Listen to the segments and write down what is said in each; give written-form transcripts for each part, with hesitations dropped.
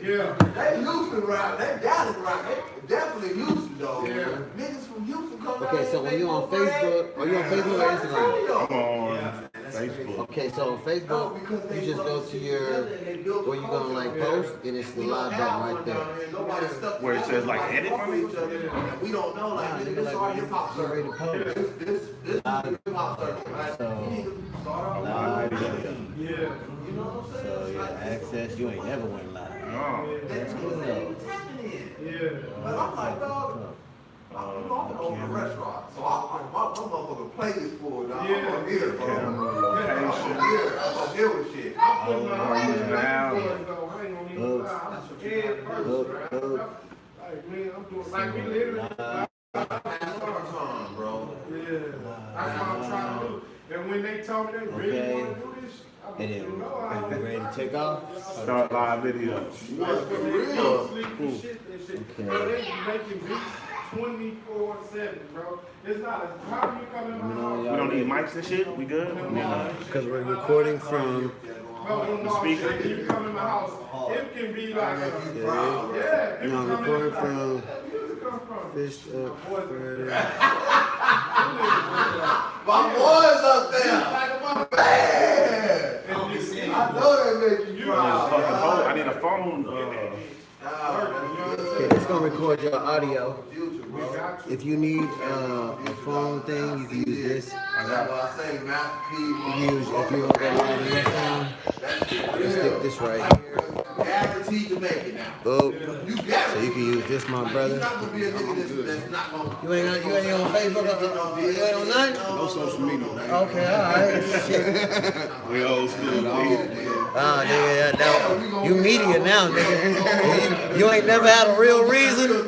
Yeah. They Houston rock. They Dallas rock. They definitely Houston though. Yeah. Niggas from Houston come down. Okay, so when you on Facebook, are you on Facebook or Instagram? I'm on Facebook. Okay, so on Facebook, you just go to your, where you gonna like post, and it's the live button right there. Where it says like edit for me? We don't know, like, this is our hip hop circle. This is hip hop circle, right? Live, Yeah. You know what I'm saying? so yeah, access, you ain't never went live. No. That's what they tapping in. Yeah. But I'm like, dog, I'm open a restaurant, so my motherfucker play this for it, dog. I'm gonna hear it, bro. Camera, location. I'm gonna hear with shit. Like we literally, Bro. yeah, that's what I'm trying to do. And when they told me they really want to do this, I And then, are you ready to take off? Start live video. For real. They making beats 24/7, bro. It's not a how you come in my house. We don't need mics and shit? We good? Because we're recording from The speaker. You come in my house, it can be like, yeah, No, I'm recording from Fish Up Friday. My boys up there. Man. I know they make you proud. I need a phone. Okay, it's gonna record your audio. If you need a phone thing, you can use this. That's what I say, Master P. You can use, if you don't got live on your phone, you stick this right here. Guaranteed to make it now. Oh, You so guaranteed. you can use this, my You're brother. not gonna be a nigga that's not gonna. You ain't on Facebook, you ain't on nothing? No social media. Okay, alright, shit. We old school. Ah, nigga, now, you media now, nigga. You ain't never had a real reason.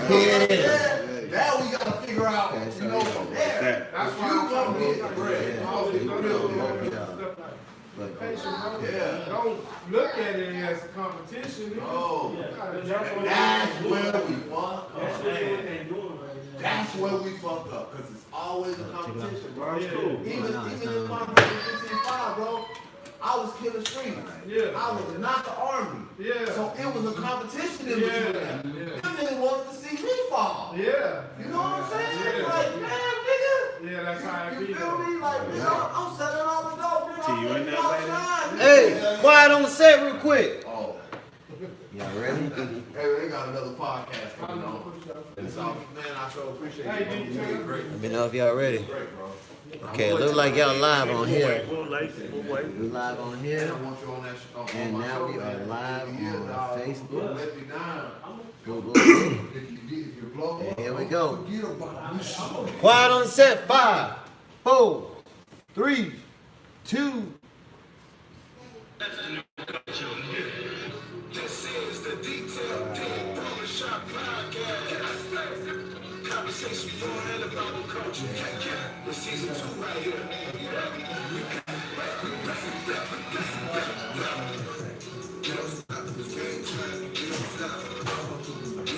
Yeah. Now we gotta figure out, you know, from there. That's why You I'm gonna trying to get the bread. Yeah. Don't look at it as a competition. Oh, You gotta jump on that's the- where we fucked up. That's where we fucked up, cause it's always a competition, bro. That's cool. Even in my 15-5, bro, I was killing streets. Yeah. I was not the army. Yeah. So it was a competition in Yeah. between them. Them niggas wanted to see me fall. Yeah. You know what I'm saying? Yeah. Like, man, nigga. Yeah, that's how it You be. feel me? Like, nigga, I'm selling all the dope, nigga. See you in there, baby? Hey, quiet on the set real quick. Oh. Y'all ready? Hey, they got another podcast coming on. And so, man, I so appreciate you. You did great. Let me know if y'all ready. Great, bro. Okay, it look like y'all live on here. We'll wait. We live on And here. I want you on that show. And now we are live on Facebook. Let me down. Google. If you blow And up, here we go. forget about it. Quiet on the set. 5, 4, 3, 2. This is the Detailed Dig Barbershop Podcast. Conversation for and about the culture. With season 2 right here.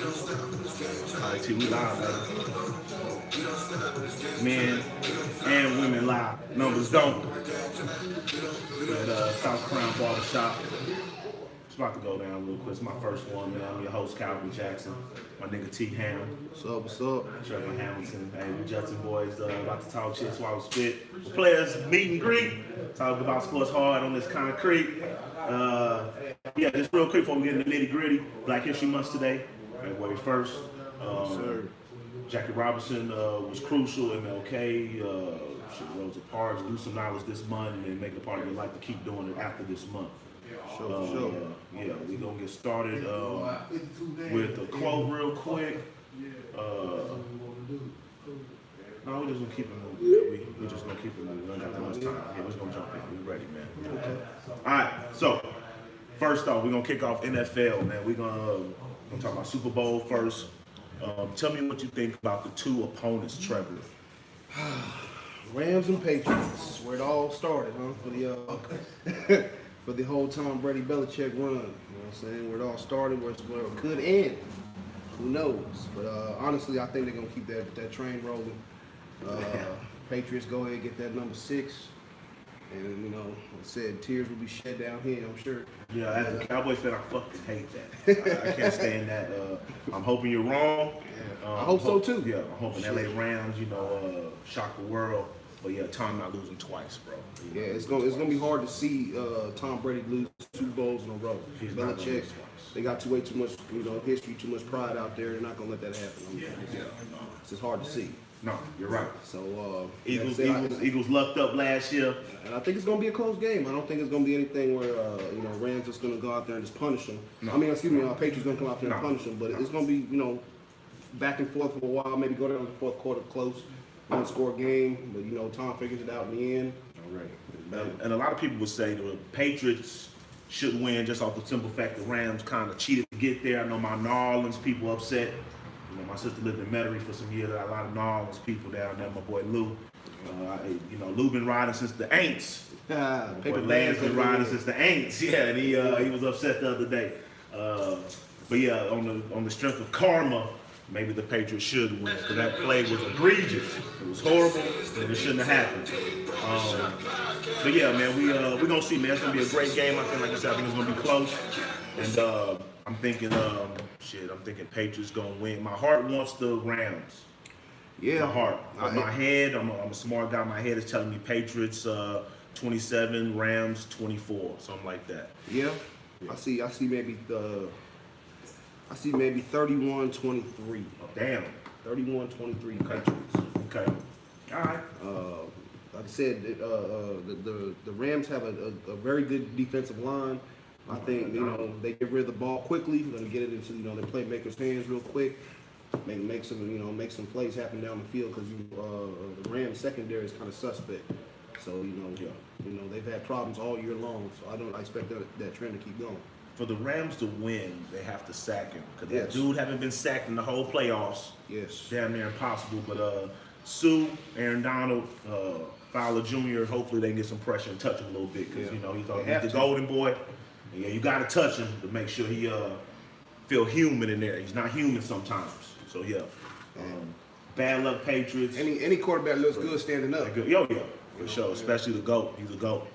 Alright, T, we live, man. Men and women live. Numbers don't. At South Crown Barbershop. It's about to go down real quick. It's my first one, man. I'm your host, Calvin Jackson. My nigga T Ham. What's up? What's up? Trevor Hamilton. Hey, we Judson boys. About to talk shit, swallow spit. The players meet and greet. Talk about sports hard on this concrete. Yeah, just real quick before we get into the nitty gritty. Black History Month today, February 1st. Jackie Robinson was crucial. MLK, Rosa Parks. Do some knowledge this month and then make it a part of your life to keep doing it after this month. Sure. Yeah, we're going to get started with a quote real quick. No, we're just going to keep it moving. We're just going to keep it moving. We don't got that much time. Yeah, we're just going to jump in. We're ready, man. Okay. All right, so first off, we're going to kick off NFL, man. We're going to talk about Super Bowl first. Tell me what you think about the two opponents, Trevor. Rams and Patriots, where it all started, huh? For the for the whole Tom Brady Belichick run. You know what I'm saying? Where it all started, where it could end. Who knows? But honestly, I think they're gonna keep that train rolling. Patriots go ahead and get that number 6. And, you know, like I said, tears will be shed down here, I'm sure. Yeah, as a Cowboys fan, I fucking hate that. I can't stand that. I'm hoping you're wrong. I hope so, too. Yeah, I'm hoping LA Rams, you know, shock the world. But yeah, Tom not losing twice, bro. Yeah, it's gonna be hard to see Tom Brady lose 2 bowls in a row. He's not gonna Belichick, lose twice. they got way too much, you know, history, too much pride out there. They're not gonna let that happen. It's just hard to see. No, you're right. So Eagles lucked up last year. and I think it's gonna be a close game. I don't think it's gonna be anything where you know, Rams just gonna go out there and just punish them. No. I mean, excuse me, Patriots gonna come out there and No. punish them, but it's gonna be, you know, back and forth for a while. Maybe go down to the fourth quarter close, one-score game. But you know, Tom figures it out in the end. All right. And a lot of people would say the Patriots should win just off the simple fact the Rams kind of cheated to get there. I know my New Orleans people upset. You know, my sister lived in Metairie for some years. A lot of New Orleans people down there. My boy Lou. You know, Lou been riding since the Aints. Boy, Lance been riding since the Aints. Yeah, and he was upset the other day. But yeah, on the strength of karma, maybe the Patriots should win because that play was egregious. It was horrible, and it shouldn't have happened. But yeah, man, we gonna see, man. It's gonna be a great game. I think, like I said, I think it's gonna be close. And I'm thinking, I'm thinking Patriots gonna win. My heart wants the Rams. Yeah, My heart, but my head, I'm a smart guy. My head is telling me Patriots 27, Rams 24, something like that. Yeah, I see maybe 31-23. Oh, damn. 31-23 Patriots. Okay. All right. Like I said, the Rams have a very good defensive line. I think, you know, they get rid of the ball quickly. They're gonna get it into, you know, the playmakers' hands real quick. Make some plays happen down the field because the Rams secondary is kind of suspect. So you know they've had problems all year long. So I expect that trend to keep going. For the Rams to win, they have to sack him because that Yes. dude haven't been sacked in the whole playoffs. Yes. Damn near impossible. But Sue, Aaron Donald, Fowler Jr. Hopefully they can get some pressure and touch him a little bit because Yeah. you know he's They have the to. golden boy. And yeah, you got to touch him to make sure he feel human in there. He's not human sometimes. So yeah, bad luck Patriots. Any quarterback looks good standing up. Good. Yo, for sure. Especially the GOAT. He's a GOAT.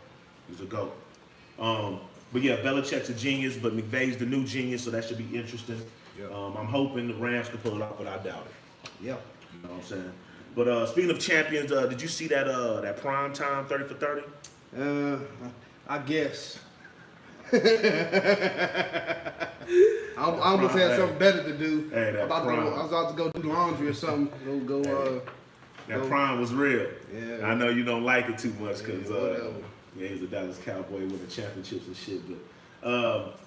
But yeah, Belichick's a genius, but McVay's the new genius, so that should be interesting. Yeah. I'm hoping the Rams can pull it off, but I doubt it. Yeah. You know what I'm saying? But speaking of champions, did you see that prime time 30 for 30? I guess. I almost had something better to do. Hey, that I was about to go do laundry or something. That prime was real. Yeah. I know you don't like it too much because whatever. he's a Dallas Cowboy winning championships and shit. But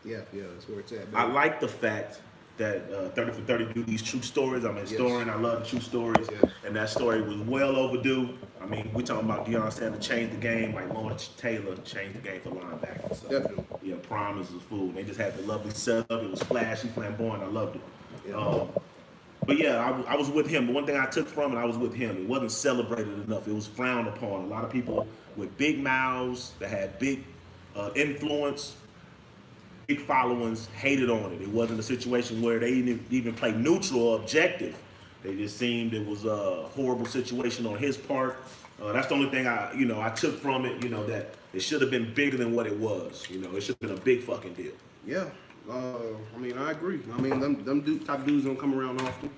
Yeah, that's where it's at. I baby. like the fact that 30 for 30 do these true stories. I'm a historian. I love the true stories. Yes. And that story was well overdue. I mean, we're talking about Deion Sanders changed the game, like Lawrence Taylor changed the game for linebackers. So, Definitely. yeah, Prime is a fool. They just had the lovely setup. It was flashy, flamboyant. I loved it. Yeah. But yeah, I was with him. But one thing I took from it, I was with him. It wasn't celebrated enough. It was frowned upon. A lot of people with big mouths that had big influence, big followings, hated on it. It wasn't a situation where they didn't even play neutral or objective. They just seemed it was a horrible situation on his part. That's the only thing I took from it. That it should have been bigger than what it was. It should have been a big fucking deal. Yeah. I mean, I agree. I mean, them type dudes don't come around often.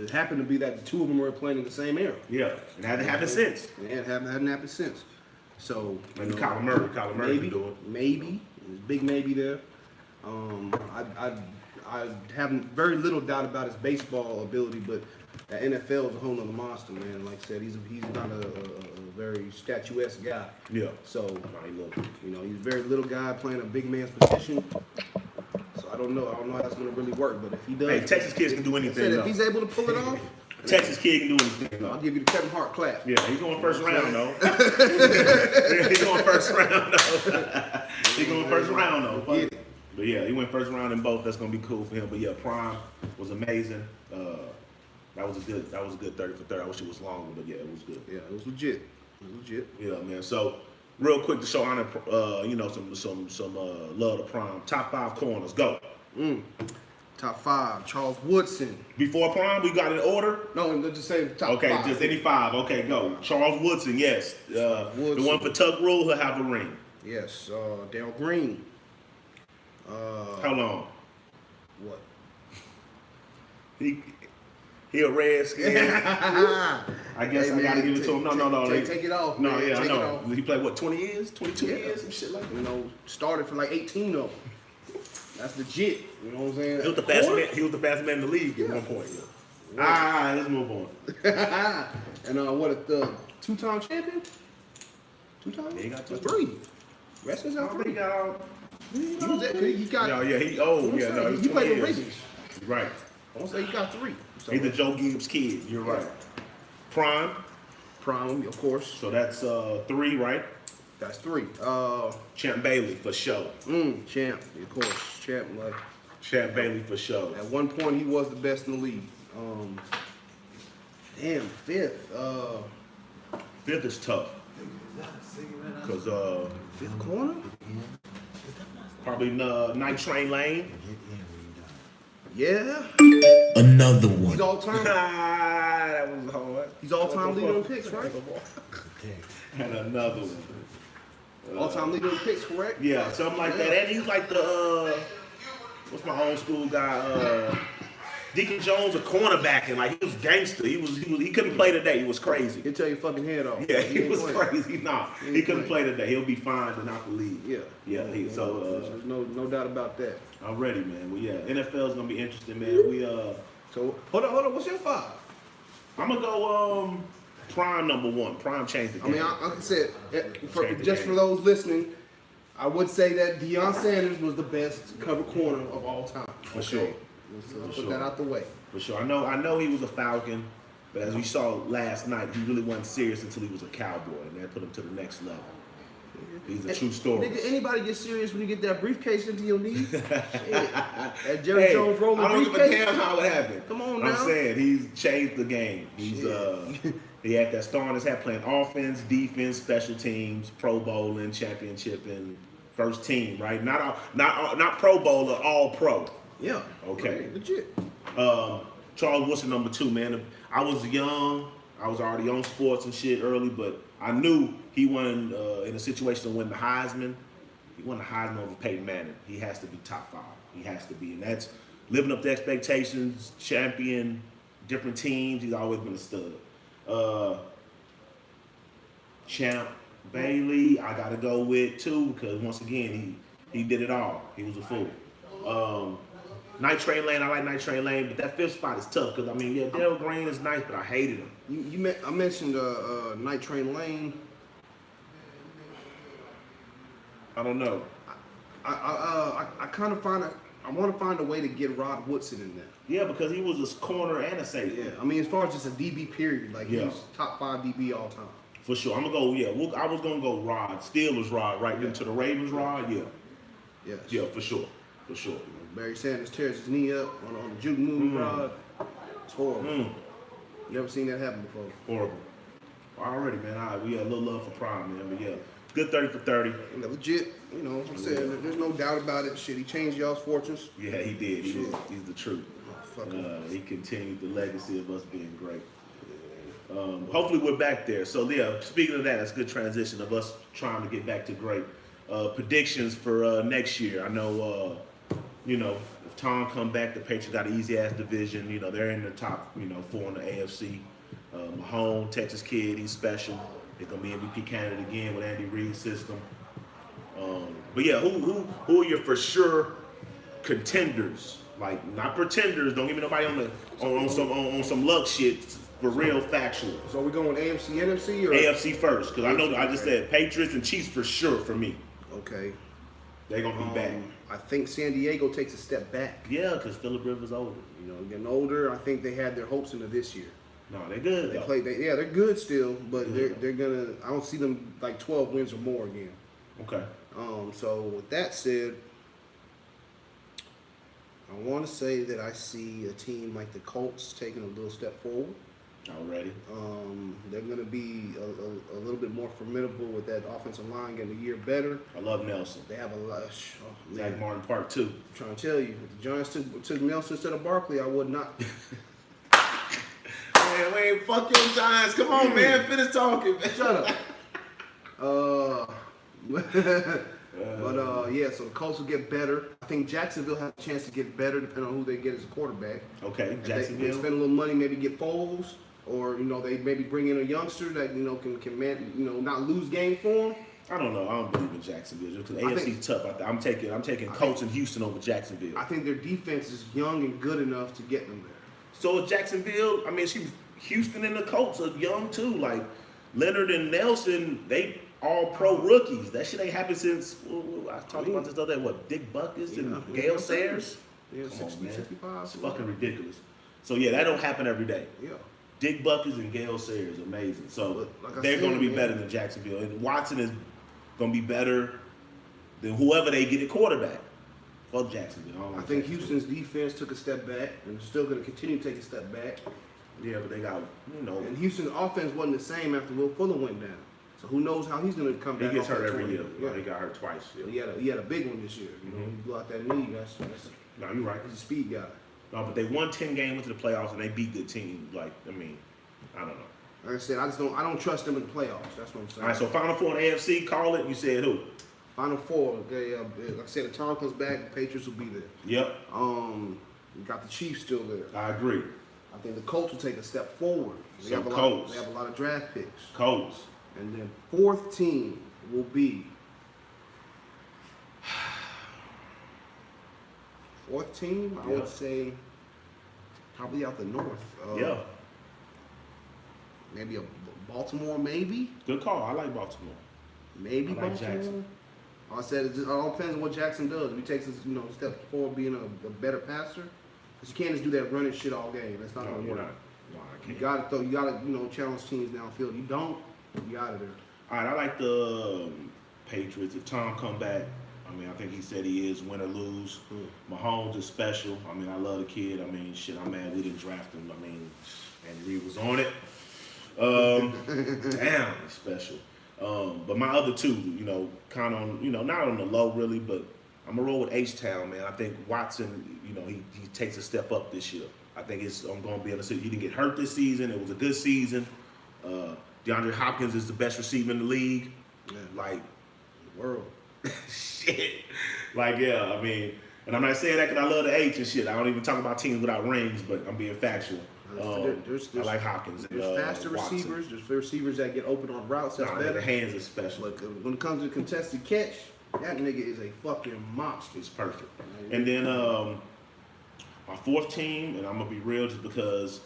It happened to be that the two of them were playing in the same era. Yeah, it hadn't happened since. It hadn't happened since. So Maybe Kyler Murray can do it. Maybe. There's a big maybe there. I have very little doubt about his baseball ability, but the NFL is a whole nother monster, man. Like I said, he's not a very statuesque guy. Yeah. So He looked. he's a very little guy playing a big man's position. So I don't know how that's gonna really work, but if he does, Hey, Texas kids can do anything. if though. he's able to pull it off, Texas kid can do anything. I'll though. give you the Kevin Hart clap. Yeah, he's going first round though. He's going first round though. He's going first round though. Fuck it. But yeah, he went first round in both. That's gonna be cool for him. But yeah, Prime was amazing. That was a good 30 for 30. I wish it was longer, but yeah, it was good. Yeah, it was legit. Yeah, man. So real quick to show honor, some love to Prime. Top 5 corners, go. Top 5. Charles Woodson. Before prime, we got an order. No, just say top Okay, 5. just any 5. Okay, go. Charles Woodson, yes. The Woodson. one for Tuck Rule, he'll have a ring. Yes. Darryl Green. How long? What? He a Redskin. I guess Hey, I gotta man, give it to him. No. Take it off. No, man. yeah, I Take it know. off. He played what, 20 years, 22 Yeah. years, some shit like that. You know, started for like 18 of them. That's legit. You know what I'm saying? He was the fastest man. He was the fastest man in the league at one point. Let's move on. And what the 2-time champion? 2-time? Yeah, he got 2. 3. Wrestling's I out think 3. he got. He was at, he got. No, yeah, he. Oh, I'm yeah, saying, no, he was he 20 played with years. Ravens. Right. I want to say he got 3. So, He's the Joe Gibbs kid. You're right. Prime. Prime, of course. So that's 3, right? That's 3. Champ Bailey for sure. Champ, of course. Champ, like Champ Bailey for sure. at one point he was the best in the league. Damn, 5th. 5th is tough. Cause 5th corner? probably Night Train Lane. Yeah. Another one. He's all time. That was hard. He's all time leader in picks, right? And another one. All time leader in picks, correct? Yeah, something like that. And he's like the what's my old school guy? Deacon Jones, a cornerback, and like he was gangster. He couldn't play today. He was crazy. He'll tear your fucking head off. Yeah, he ain't was playing. crazy. Nah, He he ain't couldn't playing. play today. He'll be fine and out the league. Yeah. Yeah. There's no doubt about that. I'm ready, man. Well, yeah, NFL's gonna be interesting, man. We So hold on. What's your 5? I'm gonna go Prime number 1. Prime changed the I game. mean, like I said, Change the just game. for those listening, I would say that Deion Sanders was the best cover corner of all time. For sure. Let's For put sure. that out the way. For sure. I know he was a Falcon, but as we saw last night, he really wasn't serious until he was a Cowboy, and that put him to the next level. These are true stories. Nigga, anybody get serious when you get that briefcase into your knee? Shit. That Jerry Jones rolling I don't give a briefcase. damn how it happened. Come on I'm now. saying he's changed the game. He's he had that star on his hat playing offense, defense, special teams, Pro Bowling, championship, and first team. Right? Not Pro Bowler, all Pro. Yeah. Okay. Legit. Charles Woodson number 2, man. I was young. I was already on sports and shit early, but I knew he won in a situation to win the Heisman. He won the Heisman over Peyton Manning. He has to be top 5. He has to be, and that's living up to expectations. Champion, different teams. He's always been a stud. Champ Bailey, I gotta go with too because once again he did it all. He was a fool. Night Train Lane, I like Night Train Lane, but that 5th spot is tough because I mean, yeah, Darryl Green is nice, but I hated him. I mentioned Night Train Lane. I don't know. I kind of I want to find a way to get Rod Woodson in there. Yeah, because he was a corner and a safety. Yeah, I mean, as far as just a DB period, like Yeah. he's top 5 DB all time. For sure. I'm gonna go. Yeah, I was gonna go Rod, Steelers Rod, right into the Ravens Rod. Yeah, Yes. yeah, for sure, for sure. Barry Sanders tears his knee up on the juke move rod. It's horrible. Never seen that happen before. Horrible. Already, man. All right, we got a little love for Prime, man. But yeah, good 30 for 30. And legit, you know, I'm saying there's no doubt about it. Shit, he changed y'all's fortunes. Yeah, he did. He's the truth. Fuck him. He continued the legacy of us being great. Hopefully we're back there. So yeah, speaking of that, that's a good transition of us trying to get back to great. Predictions for next year. I know, you know, if Tom come back, the Patriots got an easy ass division. You know, they're in the top, 4 in the AFC. Mahomes, Texas kid, he's special. They're gonna be MVP candidate again with Andy Reid's system. But yeah, who are your for sure contenders? Like not pretenders. Don't give me nobody on some luck shit. For real, factual. So we going AFC, NFC, or AFC first, because I know I just said Patriots and Chiefs for sure for me. Okay. They're gonna be back. I think San Diego takes a step back. Yeah, because Phillip Rivers older. You know, getting older. I think they had their hopes into this year. No, they're good. They though. play. They're good still, but they're gonna. I don't see them like 12 wins or more again. Okay. So with that said, I want to say that I see a team like the Colts taking a little step forward. Already. They're going to be a little bit more formidable with that offensive line getting a year better. I love Nelson. They have a lot. Zach Martin Part 2. I'm trying to tell you, if the Giants took Nelson instead of Barkley, I would not. Man, we ain't fuck your Giants. Come on, man. Finish talking, man. Shut up. Yeah, so the Colts will get better. I think Jacksonville has a chance to get better depending on who they get as a quarterback. Okay, If Jacksonville. They spend a little money, maybe get Foles, or they maybe bring in a youngster that can not lose game for them. I don't know. I don't believe in Jacksonville just because I AFC's tough. I'm taking Colts and Houston over Jacksonville. I think their defense is young and good enough to get them there. So Jacksonville, I mean, Houston and the Colts are young too. Like Leonard and Nelson, they all pro rookies. That shit ain't happened since I talked about this other day. What, Dick Buckus and Gale Sayers? Yeah, Come on, 60, man. 65. It's fucking ridiculous. So yeah, that don't happen every day. Yeah. Dick Buckus and Gale Sayers, amazing. So Like I they're said, going to be man. better than Jacksonville, and Watson is going to be better than whoever they get at quarterback. Fuck Jacksonville. I don't I like think Jacksonville. Houston's defense took a step back and is still going to continue to take a step back. Yeah, but they got And Houston's offense wasn't the same after Will Fuller went down. So who knows how he's going to come he back. gets off hurt that every torn year. knee. Like, he got hurt twice. Yeah. He had a big one this year. He blew out that knee. That's No, you're right. he's a speed guy. No, but they won 10 games into the playoffs and they beat good teams. Like, I mean, I don't know. Like I said, I don't trust them in the playoffs. That's what I'm saying. All right, so Final Four in the AFC, call it. You said who? Final Four. Okay, like I said, if Tom comes back, the Patriots will be there. Yep, You got the Chiefs still there. I agree. I think the Colts will take a step forward. They So have a Colts. They have a lot of draft picks. Colts. And then fourth team will be fourth team. I Yeah. would say probably out the north. Yeah, Maybe a Baltimore. Maybe good call. I like Baltimore. maybe I like Baltimore. Jackson. I said it all depends on what Jackson does. If he takes his step forward, being a better passer, because you can't just do that running shit all game. That's not No, gonna you're work. not. No, I You can't. gotta challenge teams downfield. You don't, you out of there. All right, I like the Patriots. If Tom come back, I mean, I think he said he is win or lose. Mahomes is special. I mean, I love the kid. I mean, shit, I'm mad we didn't draft him. I mean, Andy Reid was on it. Damn, he's special. But my other two, kind of on, not on the low really, but I'm gonna roll with H-Town, man. I think Watson, he takes a step up this year. I think I'm gonna be able to say he didn't get hurt this season. It was a good season. DeAndre Hopkins is the best receiver in the league. Yeah. Like, World. shit. Like, yeah, I mean, and I'm not saying that because I love the H and shit. I don't even talk about teams without rings, but I'm being factual. There's I like Hopkins. And, There's faster Watson. receivers. There's receivers that get open on routes. That's Nah, better. the hands are special. But when it comes to contested catch, that nigga is a fucking monster. It's perfect. And then my fourth team, and I'm gonna be real, just because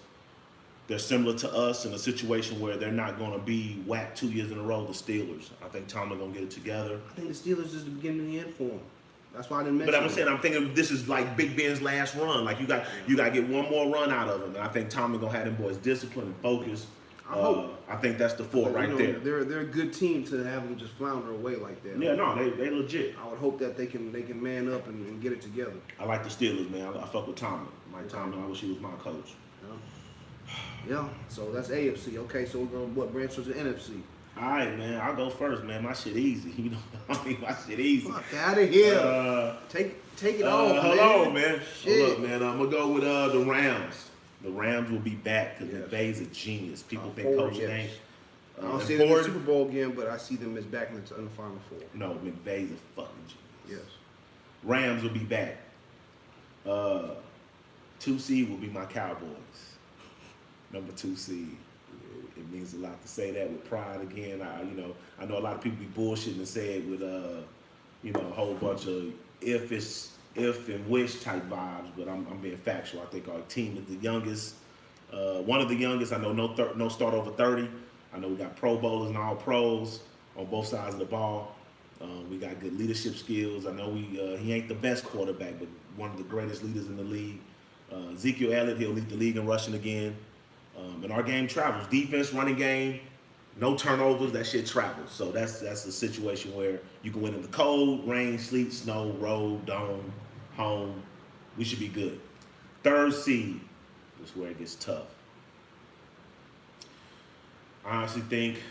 they're similar to us in a situation where they're not gonna be whacked 2 years in a row. The Steelers. I think Tom are gonna get it together. I think the Steelers is the beginning of the end for him. That's why I didn't mention. But I'm saying, I'm thinking this is like Big Ben's last run. Like you got to get one more run out of him, and I think Tommy gonna have them boys disciplined and focused. I hope. I think that's the four right there. They're a good team to have them just flounder away like that. Yeah, no, they legit. I would hope that they can man up and get it together. I like the Steelers, man. I fuck with Tommy. Mike Tomlin. I wish he was my coach. Yeah. So that's AFC. Okay, so we're gonna branch to the NFC. All right, man. I'll go first, man. My shit easy. I mean, my shit easy. Fuck out of here. Take it off, Hold on, man. Shit. Hold up, man. I'm gonna go with the Rams. The Rams will be back because McVay's a genius. People think Forward, coach yes. ain't. I don't and see them in the Ford- Super Bowl again, but I see them as back in the Final Four. No, McVay's a fucking genius. Yes. Rams will be back. 2 seed will be my Cowboys. Number 2 seed. It means a lot to say that with pride again. I know a lot of people be bullshitting and say it with a whole bunch of if and wish type vibes, but I'm being factual. I think our team is the youngest, one of the youngest. I know no start over 30. I know we got Pro Bowlers and All Pros on both sides of the ball. We got good leadership skills. I know he ain't the best quarterback, but one of the greatest leaders in the league. Ezekiel Elliott, he'll lead the league in rushing again. And our game travels. Defense, running game, no turnovers, that shit travels. So that's a situation where you can win in the cold, rain, sleet, snow, road, dome, home. We should be good. 3rd seed is where it gets tough. I honestly think,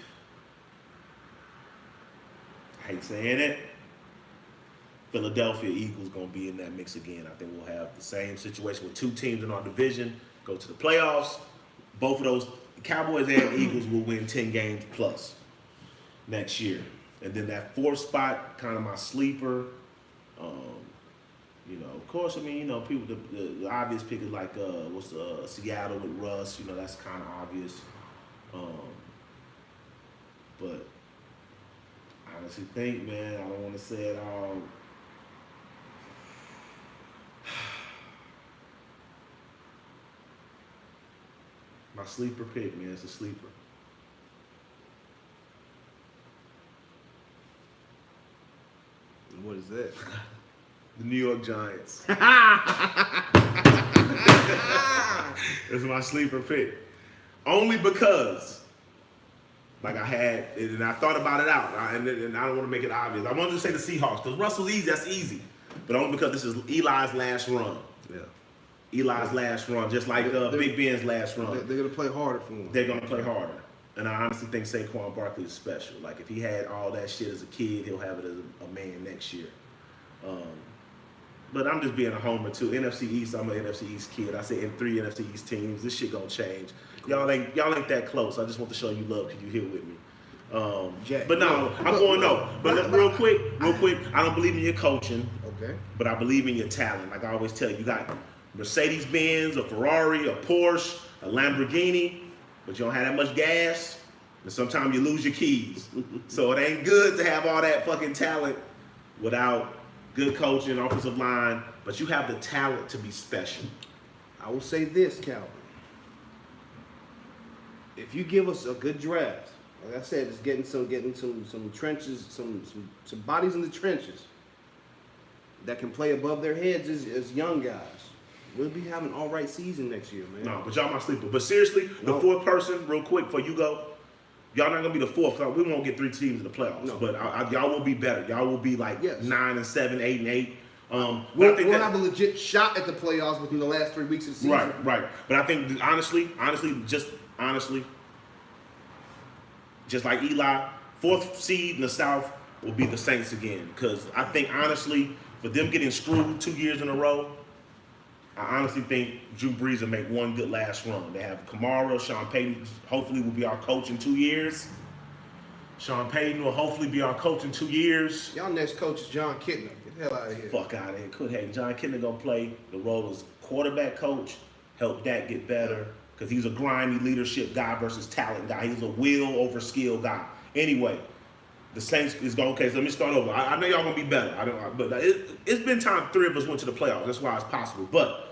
I hate saying it, Philadelphia Eagles gonna be in that mix again. I think we'll have the same situation with 2 teams in our division go to the playoffs. Both of those, Cowboys and Eagles, will win 10 games plus next year. And then that 4th spot, kind of my sleeper. You know, of course, I mean, you know, people, the obvious pick is like, Seattle with Russ. You know, that's kind of obvious. But I honestly think, man, I don't want to say it all. My sleeper pick, man, it's a sleeper. What is that? The New York Giants. It's my sleeper pick. Only because, like I had, and I thought about it out, and I don't want to make it obvious. I wanted to say the Seahawks, because Russell's easy, that's easy. But only because this is Eli's last run. Yeah. Eli's last run, just like Big Ben's last run. They're going to play harder for him. They're going to play harder. And I honestly think Saquon Barkley is special. Like, if he had all that shit as a kid, he'll have it as a man next year. But I'm just being a homer, too. NFC East, I'm an NFC East kid. I say in 3 NFC East teams, this shit gonna change. Y'all ain't that close. I just want to show you love because you here with me. But no, I'm going no. But real quick, I don't believe in your coaching. Okay. But I believe in your talent. Like I always tell you, you got Mercedes-Benz, a Ferrari, a Porsche, a Lamborghini, but you don't have that much gas, and sometimes you lose your keys. So it ain't good to have all that fucking talent without good coaching, offensive line, but you have the talent to be special. I will say this, Calvin. If you give us a good draft, like I said, just getting some trenches, some bodies in the trenches that can play above their heads as young guys, we'll be having an all right season next year, man. No, but y'all my sleeper. But seriously, the 4th person, real quick, before you go, y'all not gonna be the 4th. We won't get 3 teams in the playoffs. No. But y'all will be better. Y'all will be like 9-7, 8-8. We'll have a legit shot at the playoffs within the last 3 weeks of the season. Right. But I think honestly, just like Eli, 4th seed in the South will be the Saints again. Because I think honestly, for them getting screwed 2 years in a row, I honestly think Drew Brees will make one good last run. They have Kamara, Sean Payton hopefully will be our coach in 2 years. Sean Payton will hopefully be our coach in 2 years. Y'all next coach is John Kitna. Get the hell out of here. Fuck out of here. Hey, John Kitna gonna play the role as quarterback coach, help Dak get better, because he's a grimy leadership guy versus talent guy. He's a will over skill guy. Anyway, the Saints is going, okay, so let me start over. I know y'all gonna be better. But it's been time 3 of us went to the playoffs. That's why it's possible. But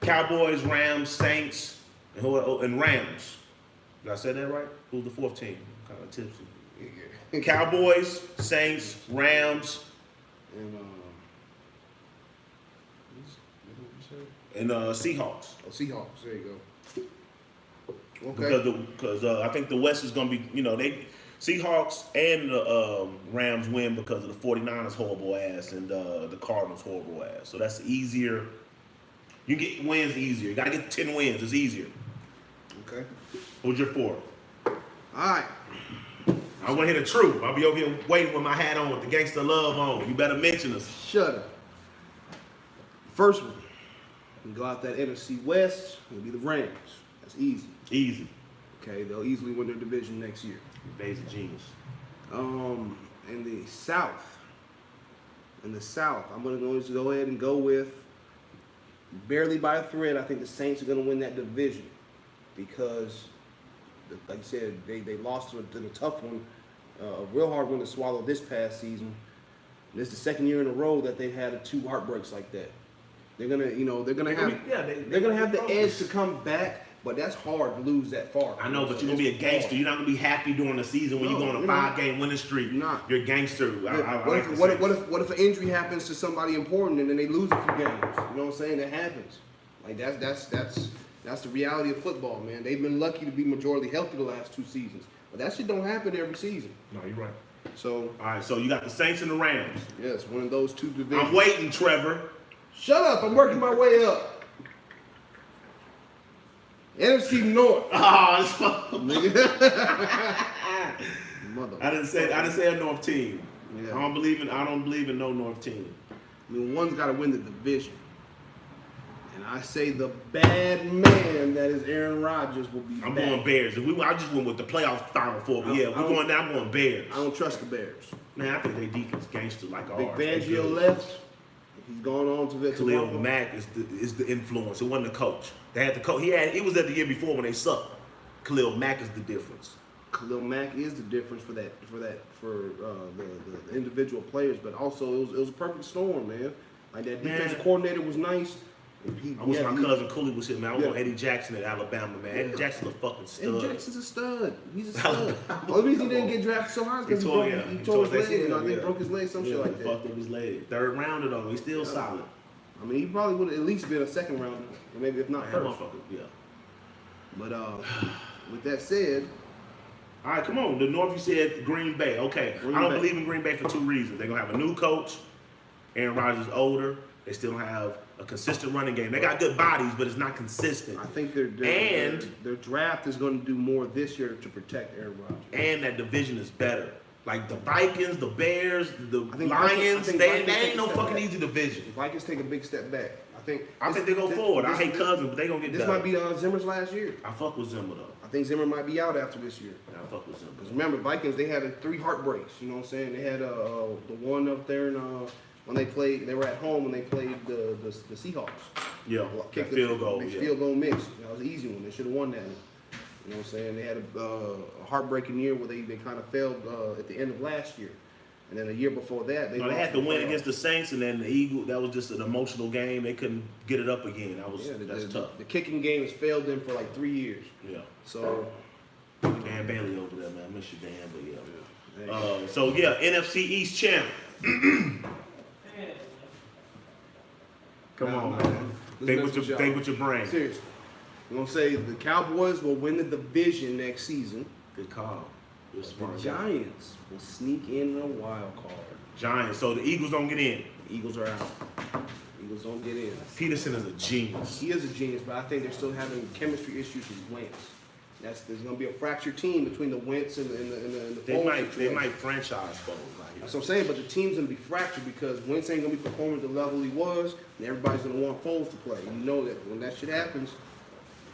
Cowboys, Rams, Saints, and Rams. Did I say that right? Who's the 4th team? I'm kind of tipsy. Cowboys, Saints, Rams, and Seahawks. Oh, Seahawks. There you go. Okay. Because I think the West is going to be, Seahawks and the Rams win because of the 49ers horrible ass and the Cardinals horrible ass. So that's easier. You get wins easier. You got to get 10 wins. It's easier. Okay. Who's your 4? All right. I want to hear the truth. I'll be over here waiting with my hat on with the gangster love on. You better mention us. Shut up. First one. We go out that NFC West. It'll be the Rams. That's easy. Easy. Okay, they'll easily win their division next year. Days of genius. In the South, I'm going to go ahead and go with, barely by a thread, I think the Saints are going to win that division because, like you said, they lost to a tough one, a real hard one to swallow this past season. And this is the 2nd year in a row that they've had 2 heartbreaks like that. They're gonna have the edge to come back. But that's hard to lose that far. I know, but you're going to be a gangster. You're not going to be happy during the season when you're going on a 5-game winning streak. You're a gangster. What if an injury happens to somebody important and then they lose a few games? You know what I'm saying? That happens. Like that's the reality of football, man. They've been lucky to be majority healthy the last 2 seasons. But that shit don't happen every season. No, you're right. So, all right, so you got the Saints and the Rams. Yes, one of those 2 divisions. I'm waiting, Trevor. Shut up. I'm working my way up. NFC North. Oh, Nigga. Mother. I didn't say a North team. Yeah. I don't believe in no North team. I mean, one's got to win the division. And I say the bad man that is Aaron Rodgers will be I'm back. going Bears. I just went with the playoff Final Four, but yeah, we're going there. I'm going Bears. I don't trust the Bears. Man, I think they defense gangster like Big ours. They Fangio good. left. He's gone on to Khalil Buffalo. Mack is the influence. It wasn't the coach. They had the coach. He was at the year before when they sucked. Khalil Mack is the difference. Khalil Mack is the difference for the individual players, but also it was a perfect storm, man. Like that defensive Man. coordinator was nice. I wish my cousin Cooley was here, man. I want Eddie Jackson at Alabama, man. Eddie Yeah. Jackson's a fucking stud. Eddie Jackson's a stud. He's a stud. The only reason he didn't get drafted so high is because he tore his leg. I think broke his leg, some shit like that. Fucked up his leg. Third rounder though, he's still solid. I mean, he probably would have at least been a second rounder, or maybe if not Man, first. motherfucker, yeah. But with that said, All right, come on. The North, you said Green Bay. Okay, Green I don't Bay. believe in Green Bay for two reasons. They're gonna have a new coach. Aaron Rodgers is older. They still don't have a consistent running game. They got good bodies, but it's not consistent. I think their draft is going to do more this year to protect Aaron Rodgers. And that division is better. Like the Vikings, the Bears, the I think Lions, Vikings they take ain't a no step fucking back. easy division. The Vikings take a big step back. I think they go forward. I hate this- Cousins, but they gonna get This better. might be Zimmer's last year. I fuck with Zimmer though. I think Zimmer might be out after this year. I fuck with Zimmer. Because remember, Vikings, they had 3 heartbreaks. You know what I'm saying? They had the one up there in, when they were at home when they played the Seahawks. Yeah, Kicked that the field goal. Yeah. Field goal mix. That was an easy one. They should have won that one. You know what I'm saying? They had a heartbreaking year where they kind of failed at the end of last year. And then a year before that, They lost had to the win playoffs. against the Saints, and then the Eagles. That was just an emotional game. They couldn't get it up again. Yeah, That's tough. The kicking game has failed them for like 3 years. Yeah. So, Dan Bailey over there, man. I miss you, Dan, but yeah. there you go. So yeah, NFC East champ. Come on, man. Think with your brain. Seriously. I'm going to say the Cowboys will win the division next season. Good call. Good The smart. Giants will sneak in a wild card. Giants. So the Eagles don't get in. The Eagles are out. Eagles don't get in. Peterson is a genius. He is a genius, but I think they're still having chemistry issues with Wentz. There's going to be a fractured team between the Wentz and the They Foles might situation. franchise Foles right here. That's what I'm saying, but the team's going to be fractured because Wentz ain't going to be performing at the level he was, and everybody's going to want Foles to play. You know that when that shit happens,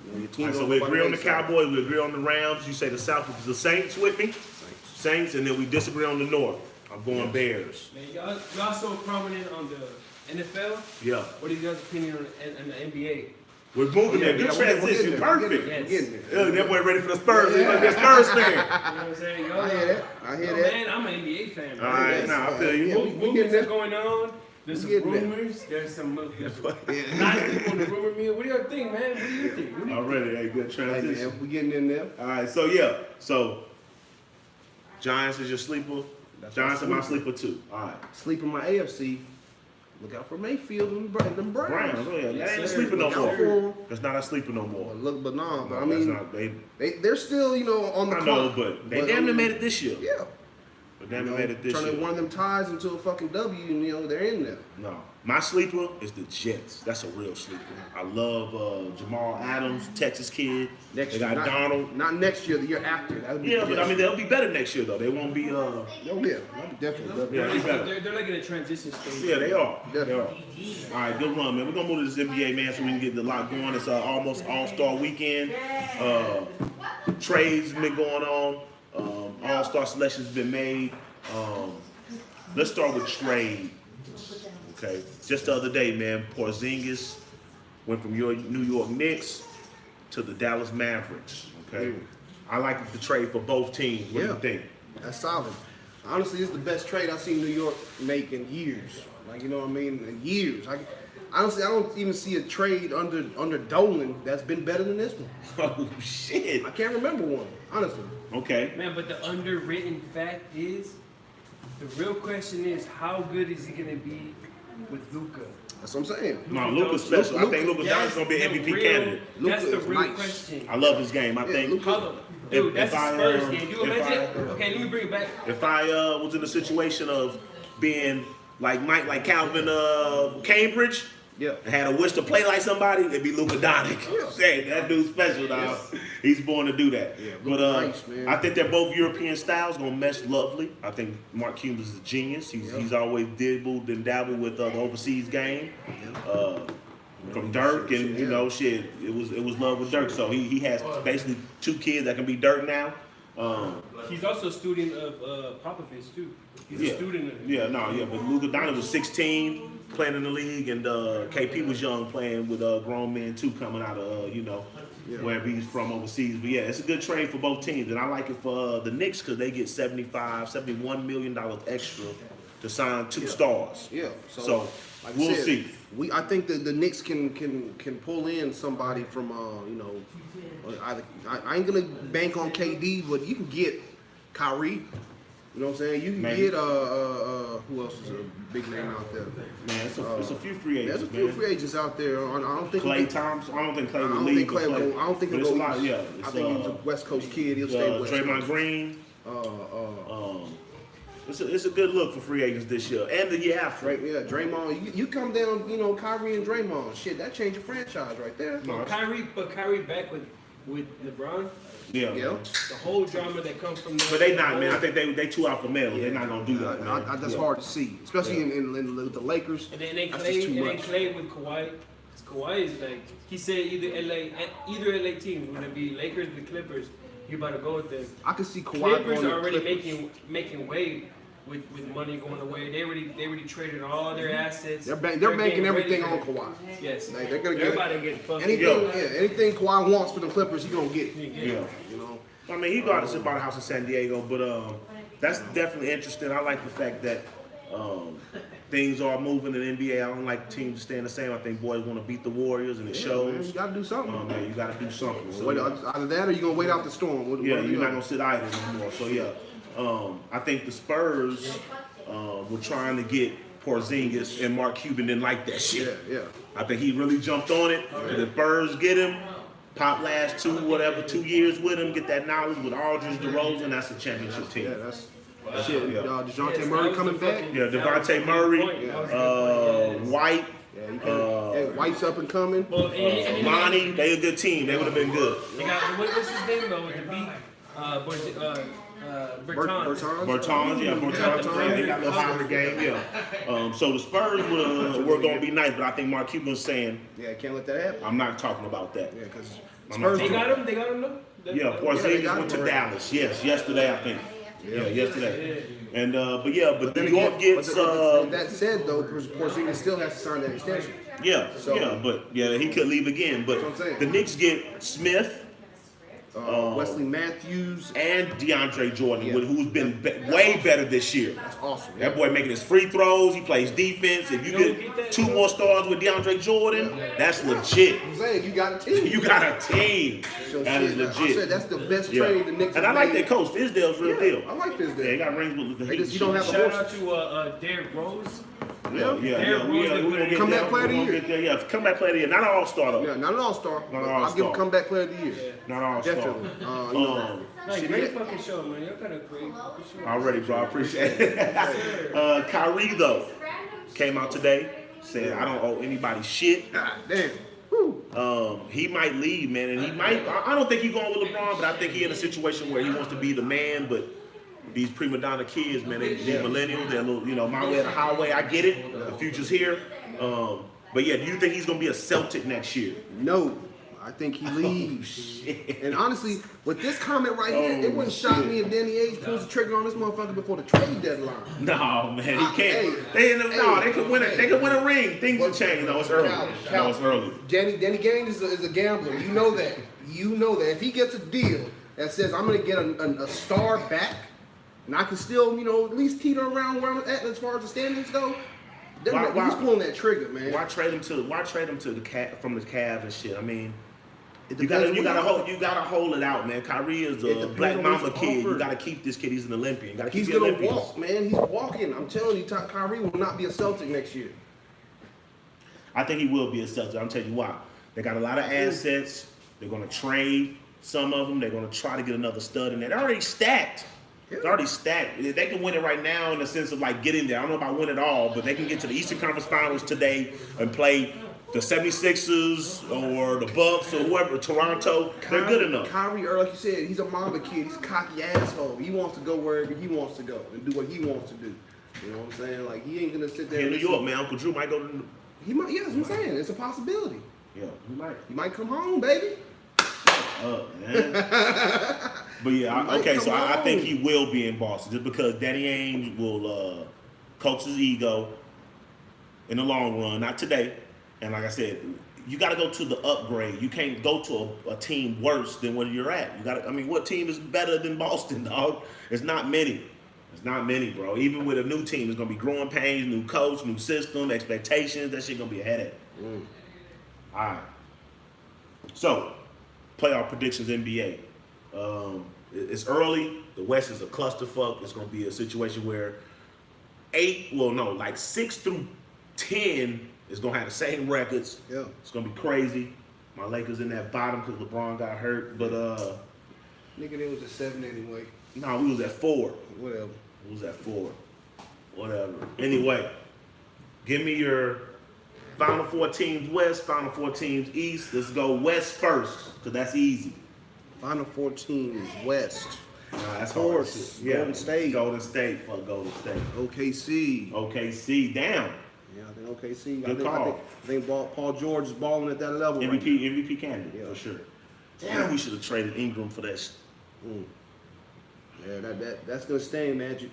you know, your team All right, so gonna we go by agree on the wayside. Cowboys. We agree on the Rams. You say the South is the Saints with me. Saints, and then we disagree on the North. I'm going Bears. Man, y'all so prominent on the NFL. Yeah, What is your guys' opinion on the NBA? we're moving there. Good Yeah, we're transition. getting there. Perfect. Yes. We're getting there. That boy ready for the Spurs. He's like a Spurs fan. You know what I'm saying? Y'all, I hear that. I hear yo, that. man, I'm an NBA fan. All right, Yes. now I feel you. Yeah, we Movements getting are there. going on. There's some We getting there. rumors. There's some. There's a lot Yeah. of people on the rumor mill. What do y'all think, man? What do you think? What do you Already, hey, good Hey, transition. man, we getting in there. All right, so yeah, so Giants is your sleeper. That's Giants are my my sleeper too. All right, Sleeping my AFC. Look out for Mayfield and them Browns. Browns. Oh yeah, Yes, that ain't a sir. sleeper no Look out for more. 'em. That's not a sleeper no more. But no, but I That's mean, not, they're still, you know, on the I know, clock. but they I damn near mean, made it this year. Yeah. They damn near made it this Trying to year. one of them ties into a fucking W, and you know they're in there. No, my sleeper is the Jets. That's a real sleeper. I love Jamal Adams, Texas kid. They got not, Donald. Not next year, the year after. That would be Yeah, but I mean they'll be better next year though. They won't be. oh yeah, that'd be definitely. Yeah, they better. They're like in a transition stage. Yeah, they are. They Definitely. are. All right, good run, man. We're gonna move to this NBA, man, so we can get the lot going. It's almost All-Star weekend. Trades been going on. All-Star selections been made. Let's start with trade. Okay, just the other day, man, Porzingis went from your New York Knicks to the Dallas Mavericks. Okay, I like the trade for both teams. What do you Yeah. think? That's solid. Honestly, this is the best trade I've seen New York make in years. Like, you know what I mean? In years. Honestly, I don't even see a trade under Dolan that's been better than this one. Oh shit. I can't remember one, honestly. Okay. Man, but the underwritten fact is, the real question is, how good is he gonna be with Luka? That's what I'm saying. No, Luka's special. I think Luka Doncic's gonna be an the MVP real- candidate. That's Luka the is real nice. question. I love his game. I Yeah, think Luka- How the- Dude, that's if a I, Spurs um, game. You if imagine? Okay, let me bring it back. if I was in a situation of being like Calvin Cambridge, Yeah. and had a wish to play like somebody, it'd be Luka Doncic. Hey, that dude's special, dog. He's born to do that. Yeah, but Luka nice, man. I think they're both European styles, gonna mesh lovely. I think Mark Cuban's a genius. He's always dibbled and dabbled with the overseas game. From Dirk, and you know, shit, it was love with Dirk. So he has basically 2 kids that can be Dirk now. He's also a student of Popovich too. He's Yeah. a student of But Luka Doncic was 16 playing in the league, and KP was young playing with grown men too, coming out of wherever he's from overseas. But yeah, it's a good trade for both teams, and I like it for the Knicks because they get $71 million extra to sign 2 stars. Yeah. So like I we'll said, see. I think that the Knicks can pull in somebody from either I ain't gonna bank on KD, but you can get Kyrie. You know what I'm saying? You can Maybe. get who else is a big name out there? Man, it's a few free agents. There's a few man. free agents out there. I don't think Clay Thompson. I don't think Clay I will don't leave. think Clay but will. I don't think but he'll it's go a lot. east. Yeah, I it's, think he's a West Coast kid. He'll stay West Draymond Coast. Green. It's a good look for free agents this year and the year after. Draymond. You come down, Kyrie and Draymond. Shit, that changed your franchise right there. No, Kyrie back with LeBron. yeah. Yeah. The whole drama that comes from that. But they not, man. I think they too alpha male. They're not gonna do that, man. That's Yeah. hard to see, especially in the Lakers. And then they That's Clay, just too and then much. Clay with Kawhi. Kawhi is like he said either LA team, whether it be Lakers or the Clippers, you better go with them. I can see Kawhi Clippers going are to already Clippers. making way with money going away. They already traded all their assets. They're banking getting everything ready on for- Kawhi. Yes, They're gonna get everybody get fucked. anything Kawhi wants for the Clippers, he gonna get. Yeah. You know. I mean, he got to sit by the house in San Diego, but that's definitely interesting. I like the fact that things are moving in the NBA. I don't like teams staying the same. I think boys want to beat the Warriors, and it Man, shows. you gotta do something. Man, you got to do something. So, Either that or you gonna wait out the storm. What yeah, do you're you not gonna sit idle anymore. So yeah, I think the Spurs were trying to get Porzingis, and Mark Cuban didn't like that shit. Yeah. I think he really jumped on it. And the Spurs get him, pop last 2 years with him, get that knowledge with Aldridge, DeRozan. That's a championship team. Yeah, that's shit. Yeah. DeJounte Yes, Murray that was coming the back. fucking- Yeah, that was Devontae the Murray, point. That was the point, yes. White, Yeah, you can. White's up and coming. Well, and Lonnie. They a good team. They would have been good. they got what's his name though with the beat? Bertans. Bertans, yeah, Bertans. They got a little hybrid game, yeah. So the Spurs were going to be nice, but I think Mark Cuban's saying, Yeah, can't let that happen. I'm not talking about that. Yeah, because I'm not They talking got him. They got him though. Yeah, they Porzingis got went him to already. Dallas. Yes, yesterday I think. Yeah, yesterday. And but Then New York again, gets that said though, Porzingis still has to sign that extension. he could leave again. But That's what I'm saying. the Knicks get Smith Wesley Matthews. and DeAndre Jordan, Yeah. who's been way better this year. That's awesome. That boy making his free throws. He plays defense. If you get 2 more stars with DeAndre Jordan, that's legit. I'm saying you got a team. You got a team. So That is shit, I said legit. that's the best Yeah. trade the Knicks. And I have like made. that coach. Fizdale's real deal. I like this Yeah, he deal. got rings with the They Heat. just- you don't have a Shout horse. out to Derrick Rose. Yeah. Derrick Rose, We're they gonna get Comeback there. player of the We're gonna year. get there. Yeah, comeback player of the year. Not an all-star though. Yeah, not an all-star. Not an I'll give all-star. him comeback player of the year. Not an all-star. Definitely. Like, Shit, great yeah. fucking show, man. Y'all got a great fucking show. Already, bro. I appreciate it. Kyrie though came out today, said I don't owe anybody shit. God damn. Whew. He might leave, man, and he might. I don't think he's going with LeBron, but I think he's in a situation where he wants to be the man. But these prima donna kids, man, they're millennials. They're a little, my way or the highway. I get it. The future's here. But yeah, do you think he's gonna be a Celtic next year? No. I think he leaves. And honestly, with this comment right here, it wouldn't shock me if Danny Ainge pulls the trigger on this motherfucker before the trade deadline. No, man, he can't. Hey, They could win it. They could win a ring. Things will change. No, it's early. No, it's early. Danny Ainge is a gambler. You know that. You know that. If he gets a deal that says I'm going to get a star back, and I can still, at least teeter around where I'm at as far as the standings go, then Why- he's pulling that trigger, man. Why trade him to the from the Cavs and shit? I mean, It you depends gotta what you gotta hold it out, man. Kyrie is It a depends black on mama what's kid. You offered. gotta keep this kid. He's an Olympian. You gotta keep He's the gonna Olympians. walk, man. He's walking. I'm telling you, Kyrie will not be a Celtic next year. I think he will be a Celtic. I'm telling you why. They got a lot of assets. They're gonna trade some of them. They're gonna try to get another stud in there. They're already stacked. Yeah. They're already stacked. They can win it right now in the sense of like getting there. I don't know about win it all, but they can get to the Eastern Conference Finals today and play the 76ers or the Bucks or whoever, Toronto, they're good enough. Kyrie, like you said, he's a mama kid. He's a cocky asshole. He wants to go wherever he wants to go and do what he wants to do. You know what I'm saying? Like, he ain't gonna sit there. In New and York, man, Uncle Drew might go to. He might. Yeah, that's what I'm saying. It's a possibility. Yeah, he might. He might come home, baby. Man. But yeah, okay, so I think on. he will be in Boston just because Danny Ainge will coach his ego in the long run, not today. And like I said, you got to go to the upgrade. You can't go to a team worse than where you're at. You got. I mean, what team is better than Boston, dog? It's not many. It's not many, bro. Even with a new team, it's gonna be growing pains, new coach, new system, expectations. That shit gonna be a headache. All right. So, playoff predictions, NBA. It's early. The West is a clusterfuck. It's gonna be a situation where 6 through 10 is gonna have the same records. Yeah. It's gonna be crazy. My Lakers in that bottom because LeBron got hurt, but Nigga, they was at 7 anyway. no, we was at 4. Whatever. We was at 4. Whatever. Anyway, give me your Final 4 teams West, Final 4 teams East. Let's go West first, because that's easy. Final 4 teams West. Nah, that's Of hard. course. Golden State. Golden State. Fuck Golden State. OKC. OKC. Damn. Yeah, I think OKC. Good call. I think Paul George is balling at that level. Right now. MVP candidate, Yeah. for sure. Damn, we should have traded Ingram for that. Yeah, that's gonna sting, Magic.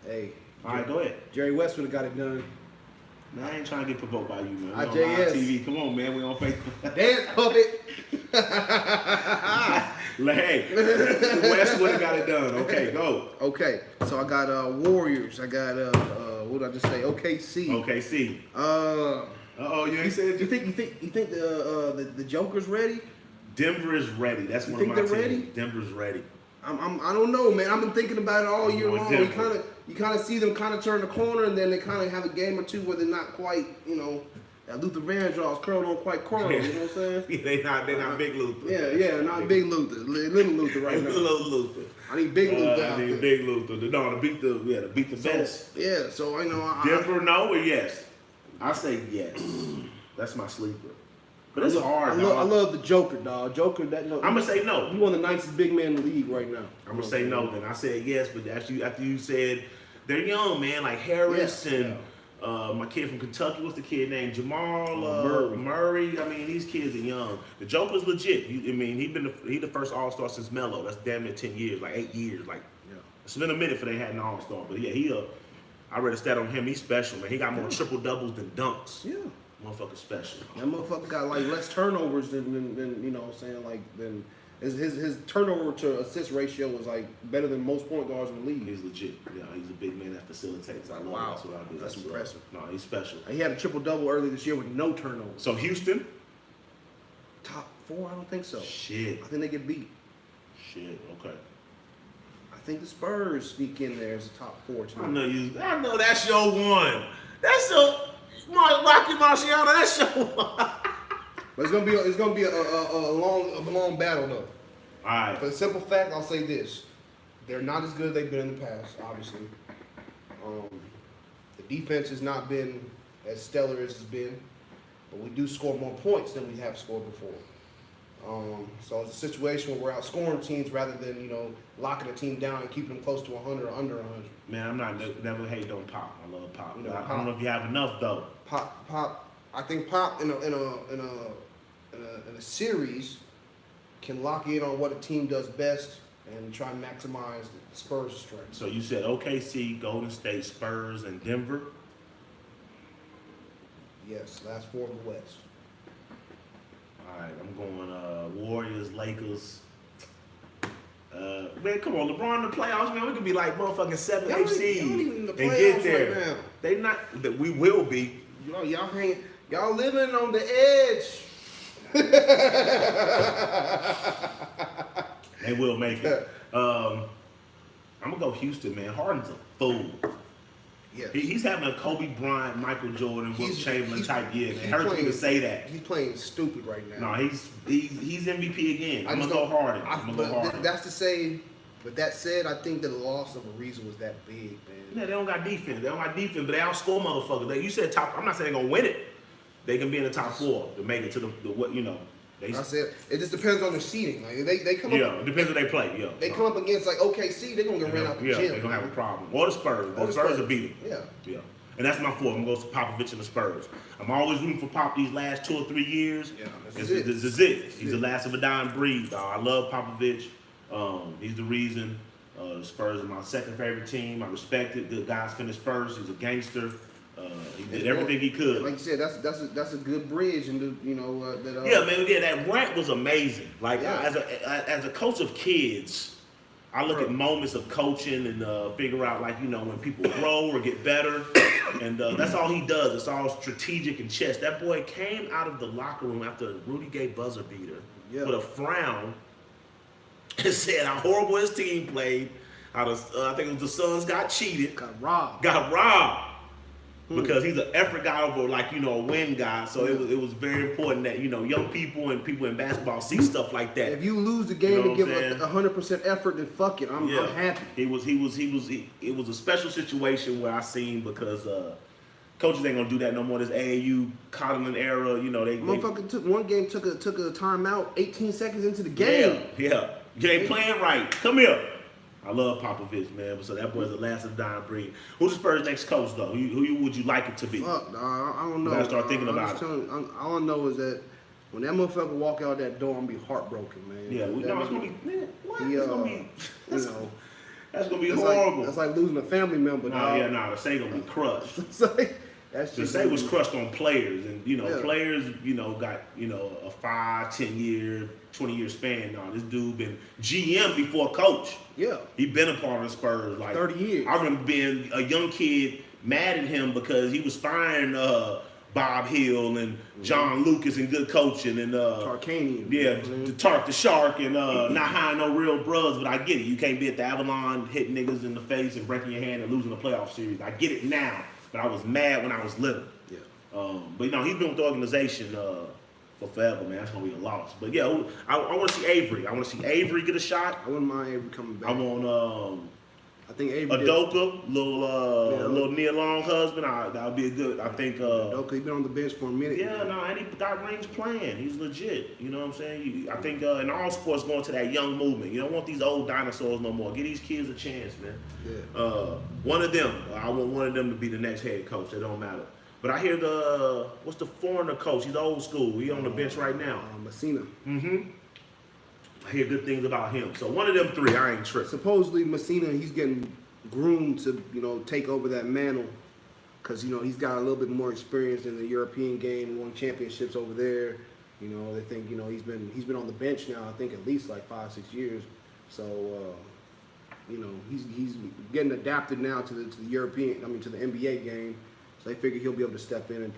Hey. All right, go ahead. Jerry West would have got it done. Man, I ain't trying to get provoked by you, man. We on JS. live TV. Come on, man. We on Facebook. Dance puppet. Hey, the West would have got it done. Okay, go. Okay, so I got Warriors. I got what did I just say? OKC. OKC. You ain't said You think the Joker's ready? Denver is ready. That's one of think my they're teams. ready? Denver's ready. I don't know, man. I've been thinking about it all year going long. Denver. You kind of see them kind of turn the corner, and then they kind of have a game or two where they're not quite, that Luther Vandross curl don't quite curl. You know what I'm saying? Yeah, they're not big Luther. Yeah, not big Luther, little Luther right now. Little Luther. I need big Luther I out need there. big Luther. No, to beat the best. Yeah, so Denver, no or yes? I say yes. That's my sleeper. But it's hard, I dog. love the Joker, dog. Joker, I'm gonna say no. He one of the nicest big men in the league right now. I'm gonna say no. Then I said yes, but after you said they're young, man, like Harris and my kid from Kentucky. What's the kid named? Jamal Murray. I mean, these kids are young. The Joker's legit. He the first All-Star since Melo. That's damn near 10 years, like 8 years. Like, it's been a minute for they had an All-Star. But yeah, I read a stat on him. He's special, man. He got more triple doubles than dunks. Yeah. Motherfucker special. That motherfucker got like less turnovers than you know what I'm saying, like than his turnover to assist ratio was like better than most point guards in the league. He's legit. Yeah, he's a big man that facilitates. I love Wow. That's what I do. That's impressive. No, he's special. He had a triple double earlier this year with no turnovers. So Houston? Top 4, I don't think so. Shit. I think they get beat. Shit, okay. I think the Spurs sneak in there as a top 4 team. I know that's your one. That's your Rocky Marciano, that's your one. But it's gonna be a long battle though. Alright. For the simple fact, I'll say this: they're not as good as they've been in the past. Obviously, the defense has not been as stellar as it's been, but we do score more points than we have scored before. So it's a situation where we're outscoring teams rather than locking a team down and keeping them close to 100 or under 100. Man, I'm not never hate on Pop. I love Pop. You know, I don't know if you have enough though. Pop. I think Pop in a series can lock in on what a team does best and try and maximize the Spurs' strength. So you said OKC, Golden State, Spurs, and Denver. Yes, last 4 of the West. All right, I'm going Warriors, Lakers. Man, come on, LeBron in the playoffs, man. We could be like motherfucking 7, 8 seed and get there. Right now. They not that we will be. Y'all living on the edge. They will make it. I'm gonna go Houston, man. Harden's a fool. Yes. He's having a Kobe Bryant, Michael Jordan, Wilt Chamberlain type year. It he's hurts me playing- to say that. He's playing stupid right now. No, he's MVP again. I I'm just gonna go don't- Harden. I'm gonna go Harden. That's to say But that said, I think the loss of Ariza was that big, man. Yeah, they don't got defense. They don't got defense, but they outscore motherfuckers. You said top. I'm not saying they're gonna win it. They can be in the top 4 to make it to the what you know. They, I said it just depends on the seeding. Like they come yeah, up, it depends who they play. Yeah, they come up against like OKC, they're gonna get ran out the gym. they're gonna have a problem. Or the Spurs. Or The Spurs will beat them. Yeah. Yeah. And that's my 4th. I'm going to go to Popovich and the Spurs. I'm always rooting for Pop these last 2 or 3 years. Yeah, this is it. He's the last of a dying breed, dog. I love Popovich. He's the reason. The Spurs are my 2nd favorite team. I respect it. The guys finished first. He's a gangster. He did everything he could. Like you said, that's a good bridge, and yeah, man. Yeah, that rant was amazing. Like as a coach of kids, I look at moments of coaching and figure out like when people grow or get better, and that's all he does. It's all strategic and chess. That boy came out of the locker room after Rudy Gay buzzer beater with a frown and said how horrible his team played. How I think it was the Suns got cheated, got robbed. Because he's an effort guy over a win guy. So it was very important that young people and people in basketball see stuff like that. If you lose the game and give 100% effort, then fuck it. I'm happy. It was a special situation where I seen because coaches ain't gonna do that no more. This AAU coddling era, Motherfucker took a timeout 18 seconds into the game. Yeah. You ain't playing right. Come here. I love Popovich, man. So that boy's the last of the dying breed. Who's the Spurs' next coach, though? Who would you like it to be? Fuck, I don't know. You gotta start thinking about it. All I know is that when that motherfucker walk out that door, I'm gonna be heartbroken, man. Yeah, it's gonna be. Man, what? It's gonna be. That's gonna be that's horrible. That's like losing a family member. The Say gonna be crushed. The Say was crushed on players, and players, got a 5, 10 year, 20-year span. No, this dude been GM before coach. Yeah, he been a part of the Spurs like 30 years. I remember being a young kid mad at him because he was firing Bob Hill and John Lucas and good coaching and Tarkanian. Yeah, the Tark the Shark and not hiring no real bros. But I get it. You can't be at the Avalon hitting niggas in the face and breaking your hand and losing the playoff series. I get it now. But I was mad when I was little. Yeah. But he's been with the organization for forever, man. That's gonna be a loss. But yeah, I want to see Avery. I want to see Avery get a shot. I wouldn't mind Avery coming back. I want I think Avery Adoka, little Nia Long husband. That would be a good. I think Adoka, he been on the bench for a minute. Yeah, and he got rings playing. He's legit. You know what I'm saying? I think in all sports going to that young movement. You don't want these old dinosaurs no more. Give these kids a chance, man. Yeah. One of them. I want one of them to be the next head coach. It don't matter. But I hear what's the foreigner coach? He's old school. He on the bench right now. Messina. I hear good things about him. So one of them 3, I ain't tripping. Supposedly Messina, he's getting groomed to take over that mantle because he's got a little bit more experience in the European game, won championships over there. They think he's been on the bench now. I think at least like 5-6 years. So he's getting adapted now to the European. To the NBA game. So they figure he'll be able to step in and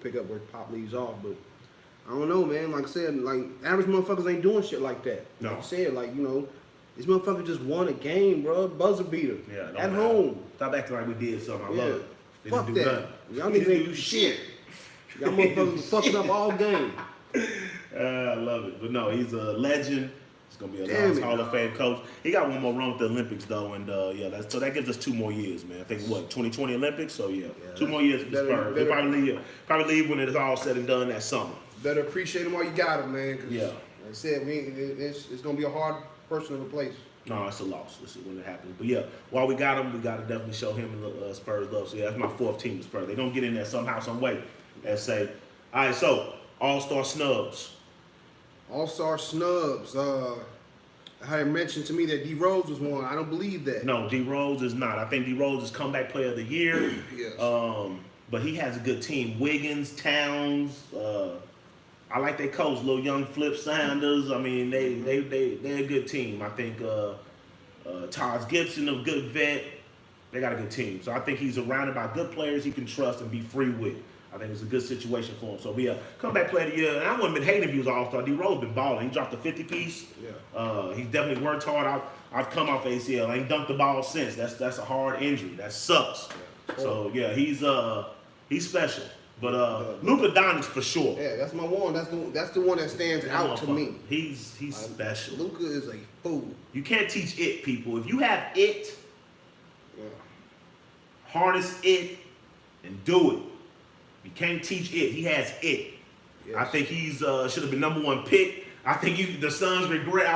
pick up where Pop leaves off, but. I don't know, man. Like I said, average motherfuckers ain't doing shit like that. No. Like I said, this motherfucker just won a game, bro. Buzzer beater. Yeah, at home. Stop acting like we did something. I love it. They Fuck didn't do that. nothing. Y'all niggas ain't do shit. Y'all motherfuckers fucking up all game. I love it. But no, he's a legend. He's gonna be a Damn nice it, Hall of dog. Fame coach. He got one more run with the Olympics though, and so that gives us 2 more years, man. I think 2020 Olympics. So 2 more years for the Spurs. They'll probably leave when it's all said and done that summer. Better appreciate him while you got him, man. 'Cause, Yeah. like I said, it's gonna be a hard person to replace. No, it's a loss. This is when it happens. But yeah, while we got him, we got to definitely show him and Spurs love. So yeah, that's my 4th team, the Spurs. They don't get in there somehow, some way, and say, all right, so All-Star snubs. All-Star snubs. I had mentioned to me that D Rose was one. I don't believe that. No, D Rose is not. I think D Rose is comeback player of the year. Yes. But he has a good team. Wiggins, Towns. I like their coach, little young Flip Sanders. I mean, they're a good team. I think Taj Gibson, a good vet. They got a good team. So I think he's surrounded by good players he can trust and be free with. I think it's a good situation for him. So be a comeback player of the year. And I wouldn't have been hating if he was All-Star. D Rose been balling. He dropped a 50-piece. Yeah. He's definitely worked hard. I've come off ACL. I ain't dunked the ball since. That's a hard injury. That sucks. Yeah. So yeah, he's special. But Luka Doncic for sure. Yeah, that's my one. That's the one that stands out to me. He's special. Luka is a fool. You can't teach it, people. If you have it, Yeah. harness it and do it. You can't teach it. He has it. Yes. I think he's should have been #1 pick. I think the Suns regret.